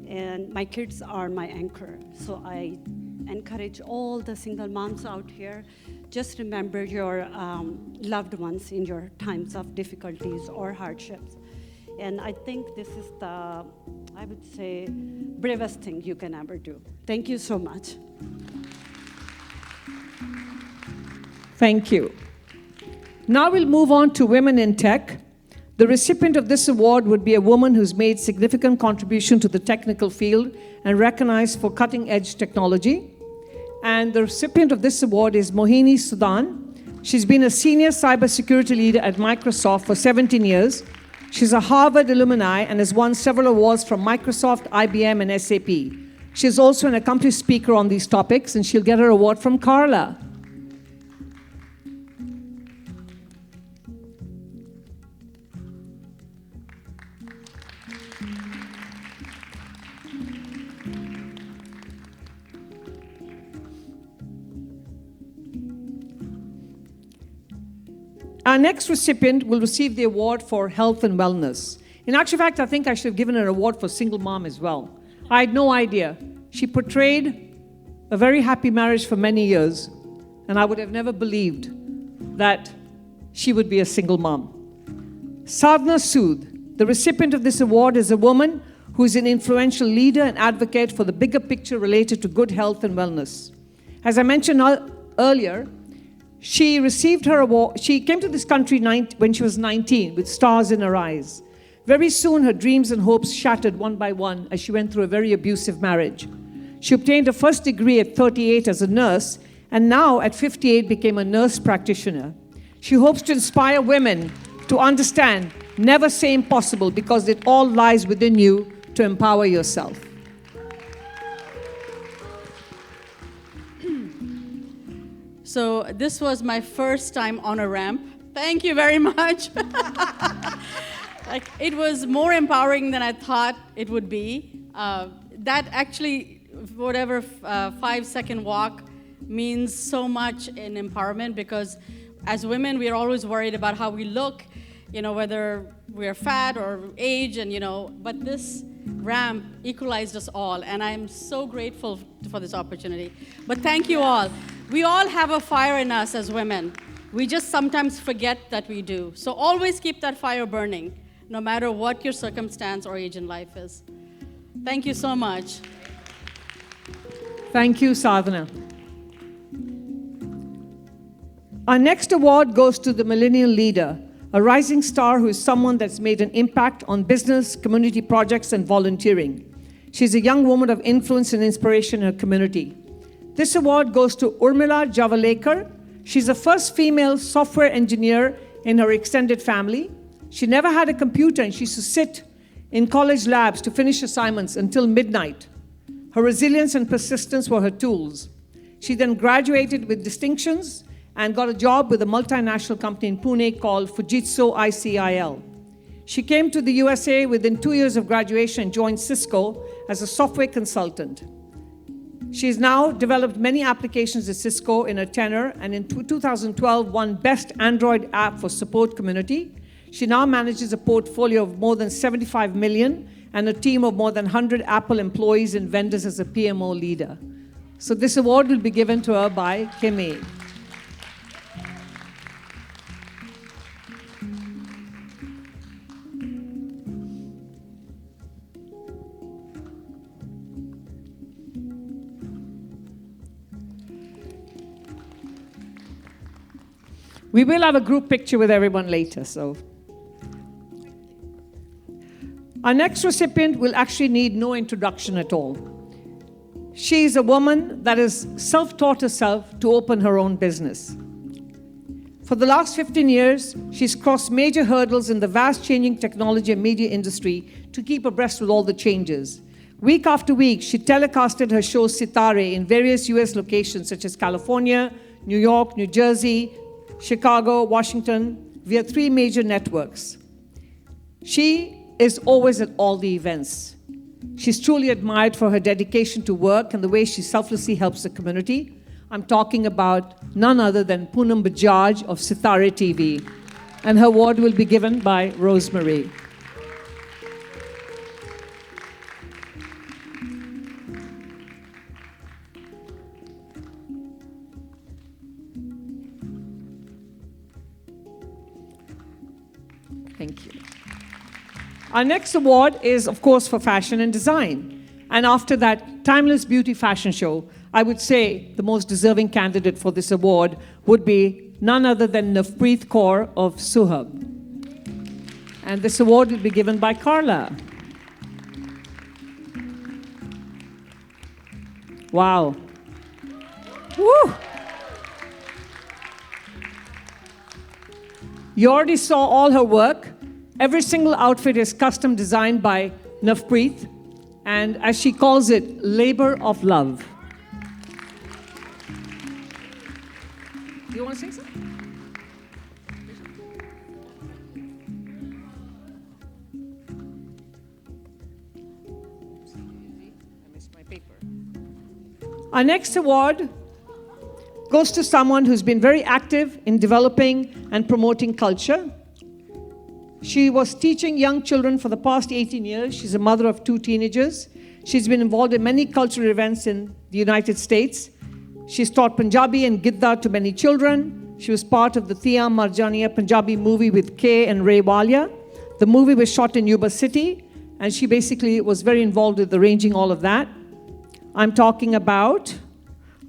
and my kids are my anchor. So I encourage all the single moms out here, just remember your loved ones in your times of difficulties or hardships. And I think this is the, I would say, bravest thing you can ever do. Thank you so much. Thank you. Now we'll move on to Women in Tech. The recipient of this award would be a woman who's made significant contribution to the technical field and recognized for cutting-edge technology. And the recipient of this award is Mohini Sudan. She's been a senior cybersecurity leader at Microsoft for 17 years. She's a Harvard alumni and has won several awards from Microsoft, IBM, and SAP. She's also an accomplished speaker on these topics, and she'll get her award from Carla. Our next recipient will receive the award for health and wellness. In actual fact, I think I should have given her an award for single mom as well. I had no idea. She portrayed a very happy marriage for many years, and I would have never believed that she would be a single mom. Sadhna Sood, the recipient of this award, is a woman who is an influential leader and advocate for the bigger picture related to good health and wellness. As I mentioned earlier, she received her award. She came to this country when she was 19 with stars in her eyes. Very soon, her dreams and hopes shattered one by one as she went through a very abusive marriage. She obtained her first degree at 38 as a nurse, and now at 58 became a nurse practitioner. She hopes to inspire women to understand never say impossible, because it all lies within you to empower yourself. So this was my first time on a ramp. Thank you very much. It was more empowering than I thought it would be. That actually, whatever 5-second walk means so much in empowerment, because as women, we are always worried about how we look, whether we're fat or age, but this ramp equalized us all, and I'm so grateful for this opportunity. But thank you all. We all have a fire in us as women. We just sometimes forget that we do. So always keep that fire burning, no matter what your circumstance or age in life is. Thank you so much. Thank you, Sadhana. Our next award goes to the Millennial Leader, a rising star who is someone that's made an impact on business, community projects, and volunteering. She's a young woman of influence and inspiration in her community. This award goes to Urmila Javalekar. She's the first female software engineer in her extended family. She never had a computer, and she used to sit in college labs to finish assignments until midnight. Her resilience and persistence were her tools. She then graduated with distinctions and got a job with a multinational company in Pune called Fujitsu ICIL. She came to the USA within 2 years of graduation and joined Cisco as a software consultant. She's now developed many applications at Cisco in her tenure, and in 2012 won Best Android App for Support Community. She now manages a portfolio of more than 75 million and a team of more than 100 Apple employees and vendors as a PMO leader. So this award will be given to her by Kimi. We will have a group picture with everyone later, so. Our next recipient will actually need no introduction at all. She is a woman that has self-taught herself to open her own business. For the last 15 years, she's crossed major hurdles in the vast changing technology and media industry to keep abreast with all the changes. Week after week, she telecasted her show Sitare in various US locations such as California, New York, New Jersey, Chicago, Washington, via 3 major networks. She is always at all the events. She's truly admired for her dedication to work and the way she selflessly helps the community. I'm talking about none other than Poonam Bajaj of Sitare TV. And her award will be given by Rosemary. Thank you. Our next award is, of course, for fashion and design. And after that Timeless Beauty fashion show, I would say the most deserving candidate for this award would be none other than Navpreet Kaur of Suhab. And this award will be given by Carla. Wow. Woo! You already saw all her work. Every single outfit is custom designed by Navpreet, and as she calls it, labor of love. Do you want to say something? Our next award goes to someone who's been very active in developing and promoting culture. She was teaching young children for the past 18 years. She's a mother of 2 teenagers. She's been involved in many cultural events in the United States. She's taught Punjabi and Gidda to many children. She was part of the Thia Marjania Punjabi movie with Kay and Ray Walia. The movie was shot in Yuba City, and she basically was very involved with arranging all of that. I'm talking about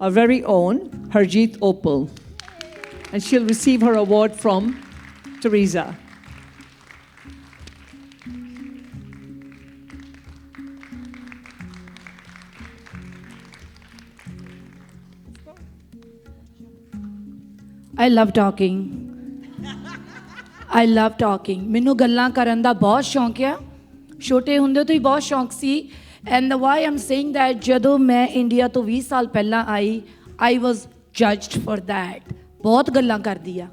our very own Harjeet Opal. And she'll receive her award from Teresa. I love talking. I love talking. ਮੈਨੂੰ ਗੱਲਾਂ ਕਰਨ ਦਾ ਬਹੁਤ ਸ਼ੌਂਕ ਆ ਛੋਟੇ ਹੁੰਦੇ ਤੋਂ ਹੀ ਬਹੁਤ ਸ਼ੌਂਕ ਸੀ and why I'm saying that ਜਦੋਂ ਮੈਂ ਇੰਡੀਆ ਤੋਂ 20 ਸਾਲ ਪਹਿਲਾਂ ਆਈ ਆਈ ਵਾਜ਼ ਜੱਜਡ ਫॉर दैट ਬਹੁਤ ਗੱਲਾਂ ਕਰਦੀ ਆ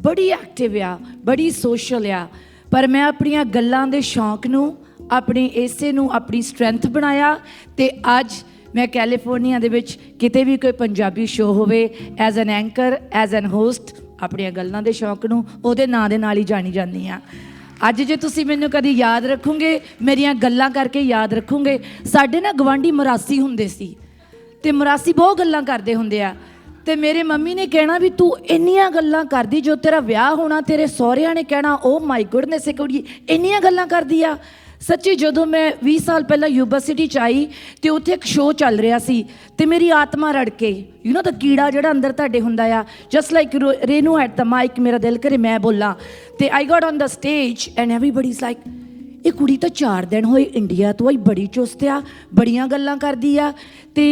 ਬੜੀ ਐਕਟਿਵ ਆ ਬੜੀ ਸੋਸ਼ਲ ਆ ਪਰ ਮੈਂ ਆਪਣੀਆਂ ਗੱਲਾਂ ਦੇ ਸ਼ੌਂਕ ਨੂੰ ਆਪਣੇ ਇਸੇ ਨੂੰ ਆਪਣੀ ਸਟਰੈਂਥ ਬਣਾਇਆ ਤੇ ਅੱਜ ਮੈਂ ਕੈਲੀਫੋਰਨੀਆ ਦੇ ਵਿੱਚ ਕਿਤੇ ਵੀ ਕੋਈ ਪੰਜਾਬੀ ਸ਼ੋਅ ਹੋਵੇ as an anchor as an host ਆਪਣੀਆਂ ਗੱਲਾਂ ਦੇ ਸ਼ੌਂਕ ਨੂੰ ਉਹਦੇ ਨਾਂ ਦੇ ਨਾਲ ਹੀ ਜਾਣੀ ਜਾਂਦੀ ਆ ਅੱਜ ਜੇ ਤੁਸੀਂ ਮੈਨੂੰ ਕਦੀ ਯਾਦ ਰੱਖੋਗੇ ਮੇਰੀਆਂ ਗੱਲਾਂ ਕਰਕੇ ਯਾਦ ਰੱਖੋਗੇ ਸਾਡੇ ਨਾ ਗਵਾਂਢੀ ਮਰਾਸੀ ਹੁੰਦੇ ਸੀ ਤੇ ਮਰਾਸੀ ਬਹੁਤ ਗੱਲਾਂ ਕਰਦੇ ਹੁੰਦੇ ਆ ਤੇ ਮੇਰੇ ਮੰਮੀ ਨੇ ਕਹਿਣਾ ਵੀ ਤੂੰ ਇੰਨੀਆਂ ਗੱਲਾਂ ਕਰਦੀ ਜੋ ਤੇਰਾ ਵਿਆਹ ਹੋਣਾ ਤੇਰੇ ਸਹੁਰਿਆਂ ਨੇ ਕਹਿਣਾ ਓ ਮਾਈ ਗੁੱਡਨੈਸ ਇਹ ਕੁੜੀ ਇੰਨੀਆਂ ਗੱਲਾਂ ਕਰਦੀ ਆ ਸੱਚੀ ਜਦੋਂ ਮੈਂ 20 ਸਾਲ ਪਹਿਲਾਂ ਯੂਬਾ ਸਿਟੀ 'ਚ ਆਈ ਅਤੇ ਉੱਥੇ ਇੱਕ ਸ਼ੋਅ ਚੱਲ ਰਿਹਾ ਸੀ ਅਤੇ ਮੇਰੀ ਆਤਮਾ ਰੜ ਕੇ ਯੂ ਨੋ ਦਾ ਕੀੜਾ ਜਿਹੜਾ ਅੰਦਰ ਤੁਹਾਡੇ ਹੁੰਦਾ ਆ just like Renu at the mic ਮੇਰਾ ਦਿਲ ਕਰੇ ਮੈਂ ਬੋਲਾਂ ਅਤੇ I got on the stage and everybody is like ਇਹ ਕੁੜੀ ਤਾਂ 4 ਦਿਨ ਹੋਏ ਇੰਡੀਆ ਤੋਂ ਆਈ ਬੜੀ ਚੁਸਤ ਆ ਬੜੀਆਂ ਗੱਲਾਂ ਕਰਦੀ ਆ ਅਤੇ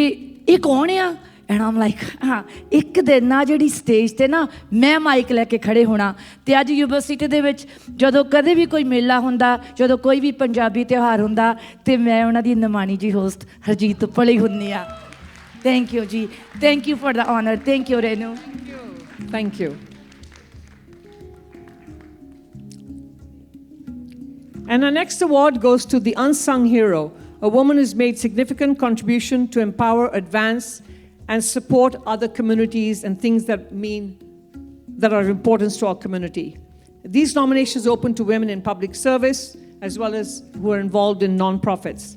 ਇਹ ਕੌਣ ਆ ਐਂਡ ਆਮ ਲਾਈਕ ਹਾਂ ਇੱਕ ਦਿਨ ਨਾ ਜਿਹੜੀ ਸਟੇਜ 'ਤੇ ਨਾ ਮੈਂ ਮਾਈਕ ਲੈ ਕੇ ਖੜ੍ਹੇ ਹੋਣਾ ਅਤੇ ਅੱਜ ਯੂਨੀਵਰਸਿਟੀ ਦੇ ਵਿੱਚ ਜਦੋਂ ਕਦੇ ਵੀ ਕੋਈ ਮੇਲਾ ਹੁੰਦਾ ਜਦੋਂ ਕੋਈ ਵੀ ਪੰਜਾਬੀ ਤਿਉਹਾਰ ਹੁੰਦਾ ਅਤੇ ਮੈਂ ਉਹਨਾਂ ਦੀ ਨਿਮਾਣੀ ਜੀ ਹੋਸਟ ਹਰਜੀਤ ਉੱਪਲ ਹੀ ਹੁੰਦੀ ਆ ਥੈਂਕ ਯੂ ਜੀ thank you for the honour thank you Renu thank you And our next award goes to the unsung hero, a woman who's made significant contribution to empower, advance, and support other communities and things that are important to our community. These nominations are open to women in public service as well as who are involved in non-profits.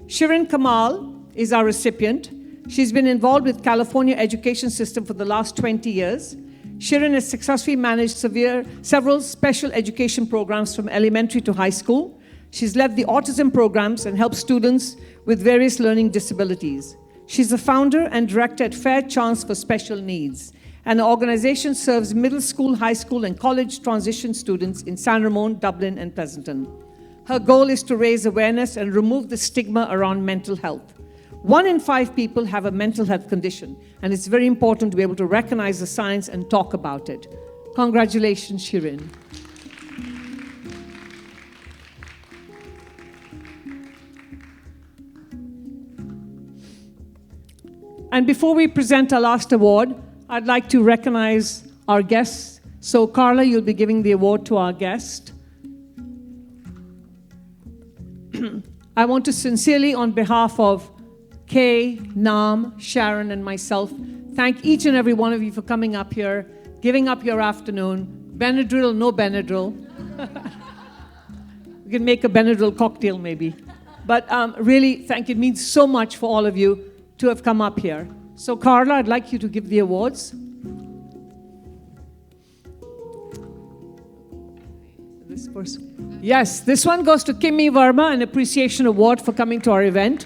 Shirin Kamal is our recipient. She's been involved with California education system for the last 20 years. Shirin has successfully managed several special education programs from elementary to high school. She's led the autism programs and helped students with various learning disabilities. She's the founder and director at Fair Chance for Special Needs. And the organization serves middle school, high school, and college transition students in San Ramon, Dublin, and Pleasanton. Her goal is to raise awareness and remove the stigma around mental health. 1 in 5 people have a mental health condition, and it's very important to be able to recognize the signs and talk about it. Congratulations, Shirin. And before we present our last award, I'd like to recognize our guests. So, Carla, you'll be giving the award to our guest. I want to sincerely, on behalf of Kay, Nam, Sharon, and myself, thank each and every one of you for coming up here, giving up your afternoon. Benadryl, no Benadryl. We can make a Benadryl cocktail maybe. But really, thank you. It means so much for all of you to have come up here. So, Carla, I'd like you to give the awards. This person. Yes, this one goes to Kimmy Verma, an appreciation award for coming to our event.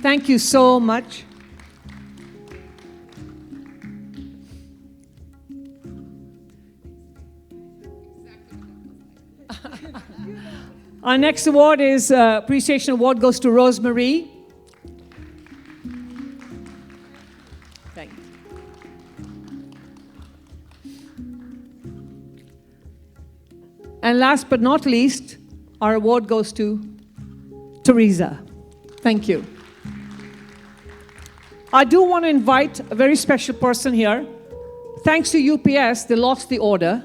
Thank you so much. Our next award is appreciation award goes to Rosemarie. Thank you. And last but not least, our award goes to Teresa. Thank you. I do want to invite a very special person here. Thanks to UPS, they lost the order.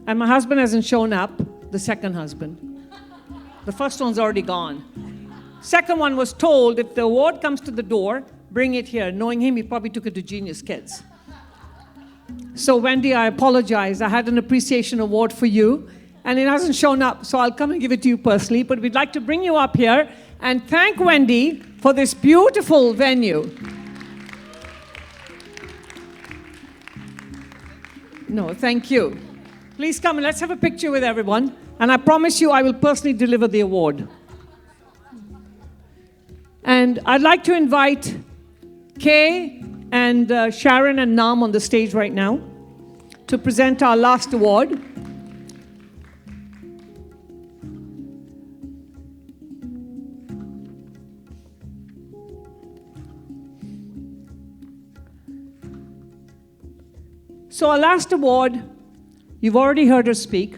And my husband hasn't shown up, the second husband. The first one's already gone. Second one was told if the award comes to the door, bring it here. Knowing him, he probably took it to Genius Kids. So Wendy, I apologize. I had an appreciation award for you, and it hasn't shown up, so I'll come and give it to you personally. But we'd like to bring you up here and thank Wendy for this beautiful venue. No, thank you. Please come and let's have a picture with everyone. And I promise you I will personally deliver the award. And I'd like to invite Kay and Sharon and Nam on the stage right now to present our last award. So our last award, you've already heard her speak.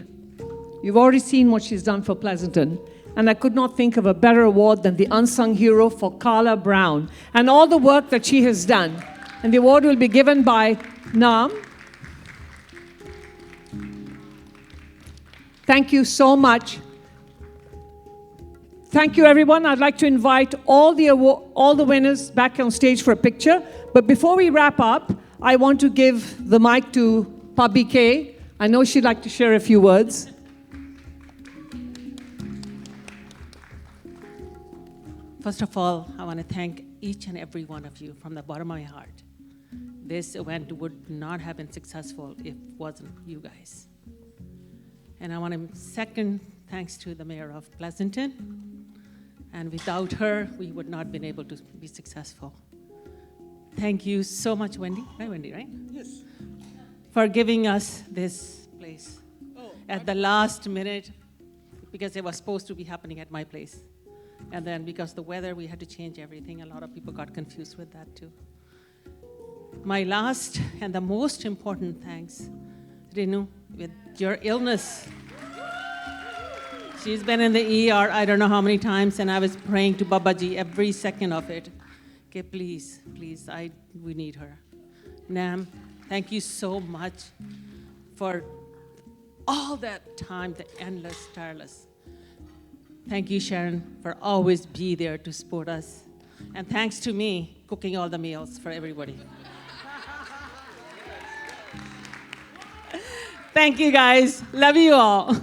You've already seen what she's done for Pleasanton. And I could not think of a better award than the Unsung Hero for Carla Brown and all the work that she has done. And the award will be given by Nam. Thank you so much. Thank you, everyone. I'd like to invite all the winners back on stage for a picture. But before we wrap up, I want to give the mic to Pabi K. I know she'd like to share a few words. First of all, I want to thank each and every one of you from the bottom of my heart. This event would not have been successful if it wasn't you guys. And I want to second thanks to the mayor of Pleasanton. And without her, we would not have been able to be successful. Thank you so much, Wendy. Right, Wendy, right? Yes. For giving us this place at the last minute, because it was supposed to be happening at my place. And then because the weather, we had to change everything. A lot of people got confused with that too. My last and the most important thanks, Renu, with your illness. She's been in the ER I don't know how many times, and I was praying to Babaji every second of it. Okay, please, please, we need her. Nam, thank you so much for all that time, the endless, tireless. Thank you, Sharon, for always be there to support us. And thanks to me, cooking all the meals for everybody. Thank you, guys. Love you all.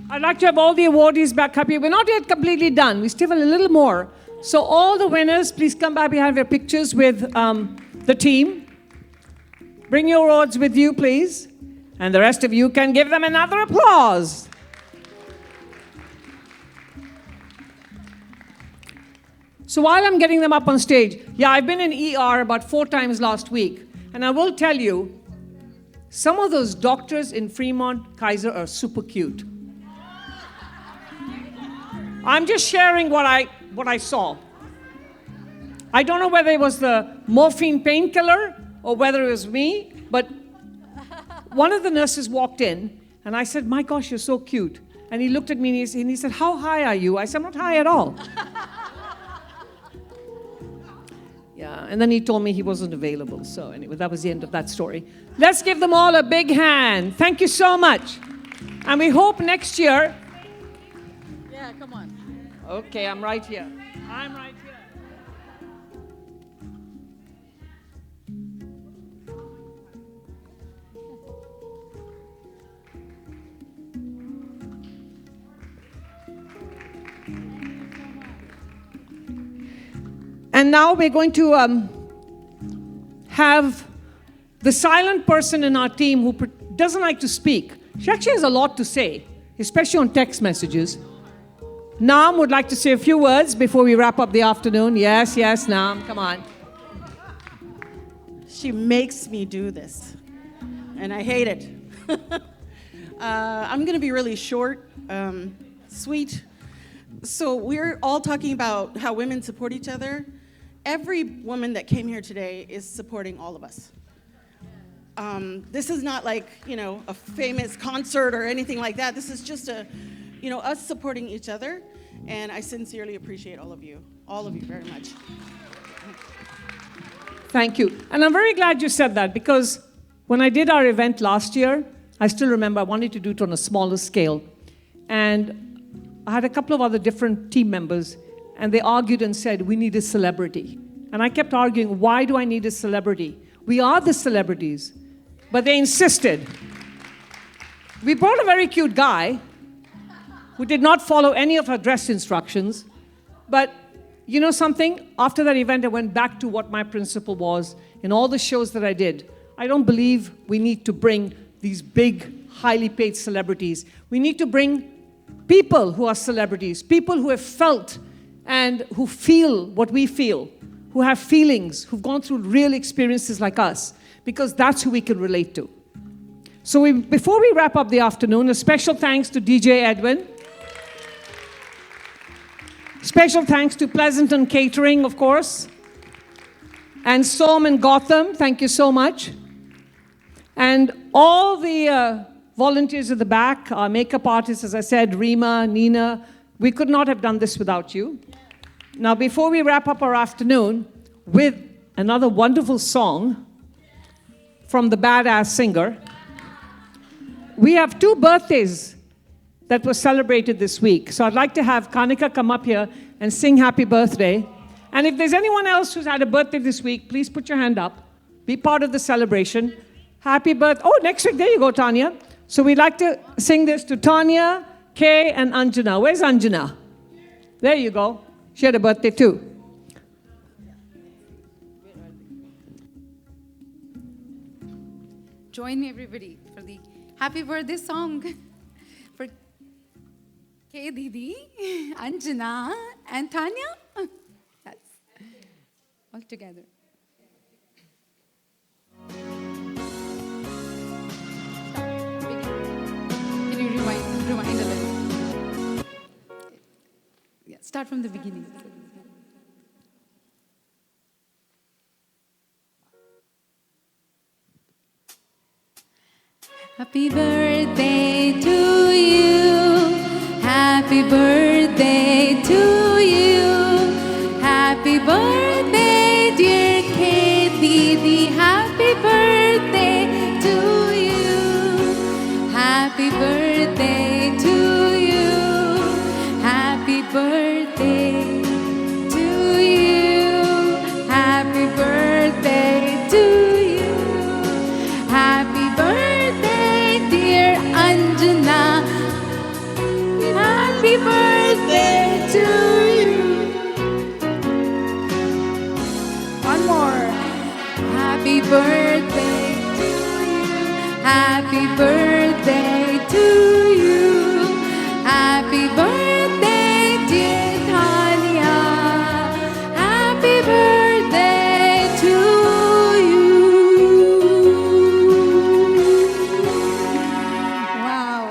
I'd like to have all the awardees back up here. We're not yet completely done. We still have a little more. So all the winners, please come back behind your pictures with the team. Bring your awards with you, please. And the rest of you can give them another applause. So while I'm getting them up on stage, I've been in ER about 4 times last week. And I will tell you, some of those doctors in Fremont, Kaiser are super cute. I'm just sharing what I saw. I don't know whether it was the morphine painkiller or whether it was me, but one of the nurses walked in and I said, "My gosh, you're so cute." And he looked at me and he said, "How high are you?" I said, "I'm not high at all." Yeah, and then he told me he wasn't available. So anyway, that was the end of that story. Let's give them all a big hand. Thank you so much. And we hope next year. Yeah, come on. Okay, I'm right here. I'm right here. And now we're going to have the silent person in our team who doesn't like to speak. She actually has a lot to say, especially on text messages. Nam would like to say a few words before we wrap up the afternoon. Yes, Nam, come on. She makes me do this, and I hate it. I'm going to be really short, sweet. So we're all talking about how women support each other. Every woman that came here today is supporting all of us. This is not like, a famous concert or anything like that. This is just us supporting each other. And I sincerely appreciate all of you very much. Thank you. And I'm very glad you said that, because when I did our event last year, I still remember I wanted to do it on a smaller scale. And I had a couple of other different team members, and they argued and said, we need a celebrity. And I kept arguing, why do I need a celebrity? We are the celebrities. But they insisted. We brought a very cute guy who did not follow any of our dress instructions. But you know something? After that event, I went back to what my principle was in all the shows that I did. I don't believe we need to bring these big, highly paid celebrities. We need to bring people who are celebrities, people who have felt and who feel what we feel, who have feelings, who've gone through real experiences like us, because that's who we can relate to. So before we wrap up the afternoon, a special thanks to DJ Edwin. Special thanks to Pleasanton Catering, of course. And Som and Gotham, thank you so much. And all the volunteers at the back, our makeup artists, as I said, Rima, Nina, we could not have done this without you. Now, before we wrap up our afternoon with another wonderful song from the Badass Singer, we have 2 birthdays that were celebrated this week. So I'd like to have Kanika come up here and sing happy birthday. And if there's anyone else who's had a birthday this week, please put your hand up. Be part of the celebration. Happy birthday. Oh, next week, there you go, Tanya. So we'd like to sing this to Tanya, Kay, and Anjana. Where's Anjana? There you go. She had a birthday too. Join me, everybody, for the happy birthday song for Kay Didi, Anjana, and Tanya. Yes, all together. Can you rewind a little? Yeah, start from the beginning. Happy birthday to you. Happy birthday to you. Happy birthday, dear Kay Didi. Happy birthday to you. Happy birthday to you. Happy birthday to you. Happy birthday to you. Happy birthday, dear Anjana. Happy birthday to you. One more. Happy birthday to you. Happy birthday to you. Happy birthday, dear Tanya. Happy birthday to you. Wow.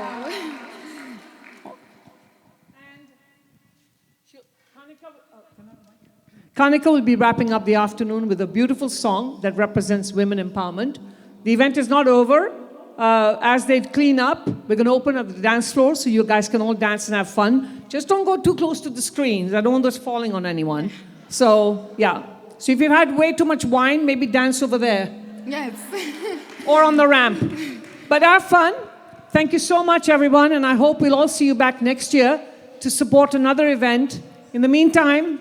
Kanika will be wrapping up the afternoon with a beautiful song that represents women empowerment. The event is not over. As they clean up, we're going to open up the dance floor so you guys can all dance and have fun. Just don't go too close to the screens. I don't want those falling on anyone. So, yeah. So if you've had way too much wine, maybe dance over there. Yes. Or on the ramp. But have fun. Thank you so much, everyone. And I hope we'll all see you back next year to support another event. In the meantime,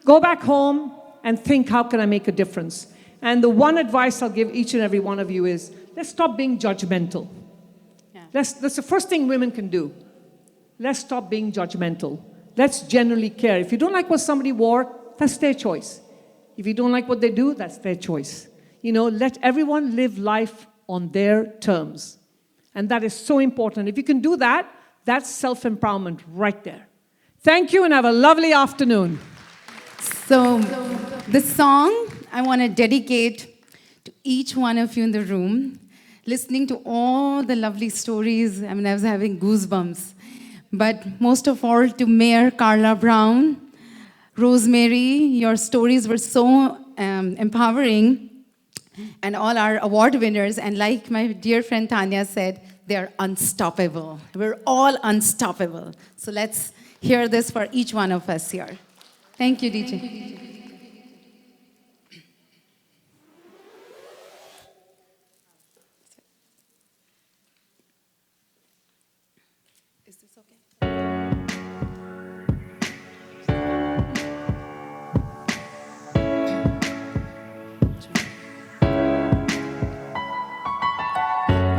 go back home and think, how can I make a difference? And the one advice I'll give each and every one of you is, let's stop being judgmental. That's the first thing women can do. Let's stop being judgmental. Let's genuinely care. If you don't like what somebody wore, that's their choice. If you don't like what they do, that's their choice. You know, let everyone live life on their terms. And that is so important. If you can do that, that's self-empowerment right there. Thank you and have a lovely afternoon. So, the song I want to dedicate to each one of you in the room, listening to all the lovely stories. I mean, I was having goosebumps. But most of all, to Mayor Carla Brown, Rosemary, your stories were so empowering. and all our award winners. And like my dear friend Tanya said, they're unstoppable. We're all unstoppable. So let's hear this for each one of us here. Thank you, DJ.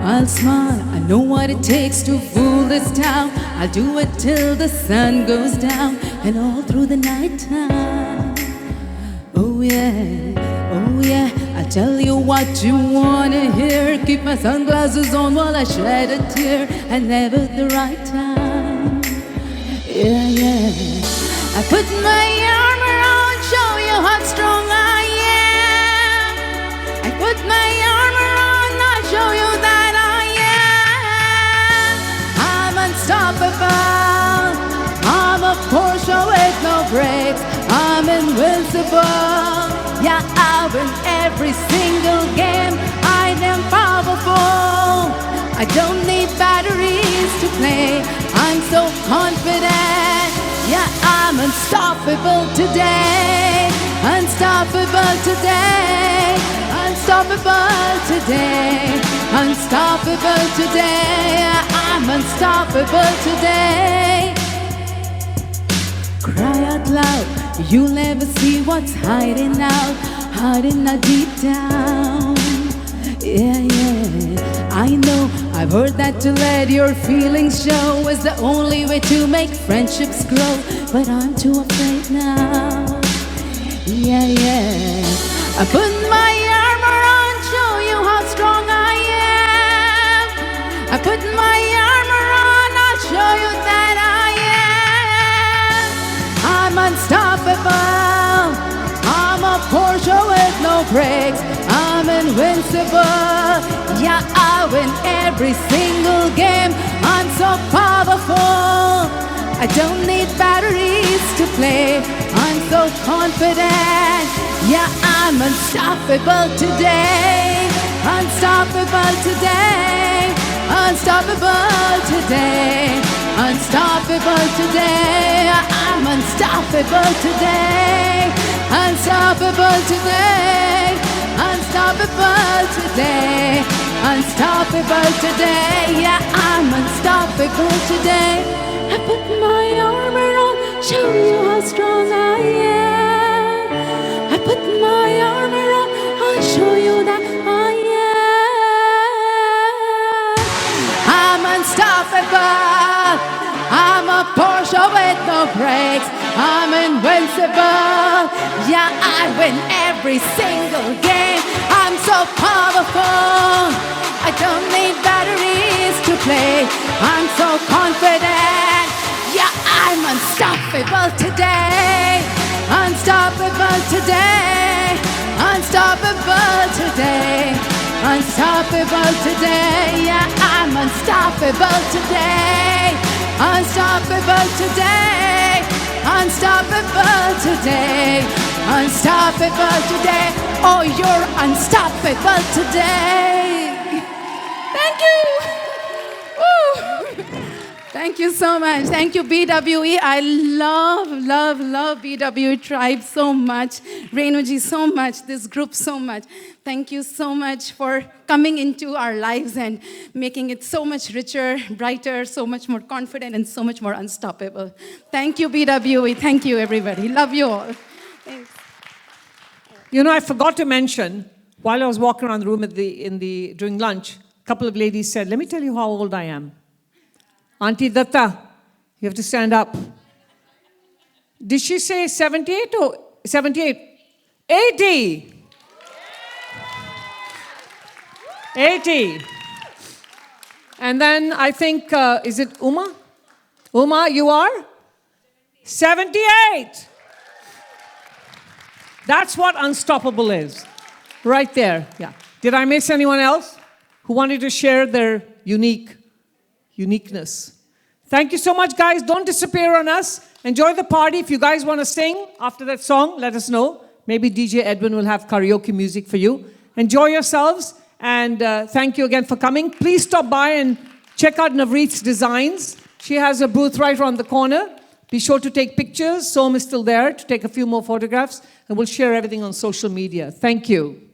I'll smile, I know what it takes to fool this town. I'll do it till the sun goes down and all through the night time. Oh yeah, I'll tell you what you wanna hear. Keep my sunglasses on while I shed a tear, and never the right time. Yeah, I put my armor on, show you how strong I am. I put my armor on, I'll show you that unstoppable. I'm a Porsche with no brakes. I'm invincible. Yeah, I win every single game. I am powerful. I don't need batteries to play. I'm so confident. Yeah, I'm unstoppable today. Unstoppable today. Unstoppable today. Unstoppable today. I'm unstoppable today. Cry out loud, you'll never see what's hiding out deep down. Yeah, I know, I've heard that to let your feelings show is the only way to make friendships grow, but I'm too afraid now. Yeah, I put my armor on, show you how strong I am. I put my armor on, I'll show you that I am. I'm unstoppable. I'm a Porsche with no brakes. I'm invincible. Yeah, I win every single game. I'm so powerful. I don't need batteries to play. I'm so confident. Yeah, I'm unstoppable today. Unstoppable today. Unstoppable today. Unstoppable today. I'm unstoppable today. Unstoppable today. Unstoppable today. Unstoppable today. Yeah, I'm unstoppable today. I put my armor on, show you how strong I am. I put my armor on, I'll show you that I am. I'm unstoppable. I'm a Porsche with no brakes. I'm invincible. Yeah, I win every single game. I'm so powerful. I don't need batteries to play. I'm so confident. Yeah, I'm unstoppable today. Unstoppable today. Unstoppable today. Unstoppable today. Yeah, I'm unstoppable today. Unstoppable today. Unstoppable today. Unstoppable today. Oh, you're unstoppable today. Thank you. Woo. Thank you so much. Thank you, BWE. I love BWE Tribe so much. Renuji so much. This group so much. Thank you so much for coming into our lives and making it so much richer, brighter, so much more confident, and so much more unstoppable. Thank you, BWE. Thank you, everybody. Love you all. Thanks. You know, I forgot to mention, while I was walking around the room during lunch, a couple of ladies said, let me tell you how old I am. Auntie Datta, you have to stand up. Did she say 78 or 78? 80. 80. And then I think, is it Uma? Uma, you are? 78. That's what unstoppable is. Right there. Yeah. Did I miss anyone else who wanted to share their uniqueness? Thank you so much, guys. Don't disappear on us. Enjoy the party. If you guys want to sing after that song, let us know. Maybe DJ Edwin will have karaoke music for you. Enjoy yourselves, and thank you again for coming. Please stop by and check out Navreet's designs. She has a booth right around the corner. Be sure to take pictures. Som is still there to take a few more photographs, and we'll share everything on social media. Thank you.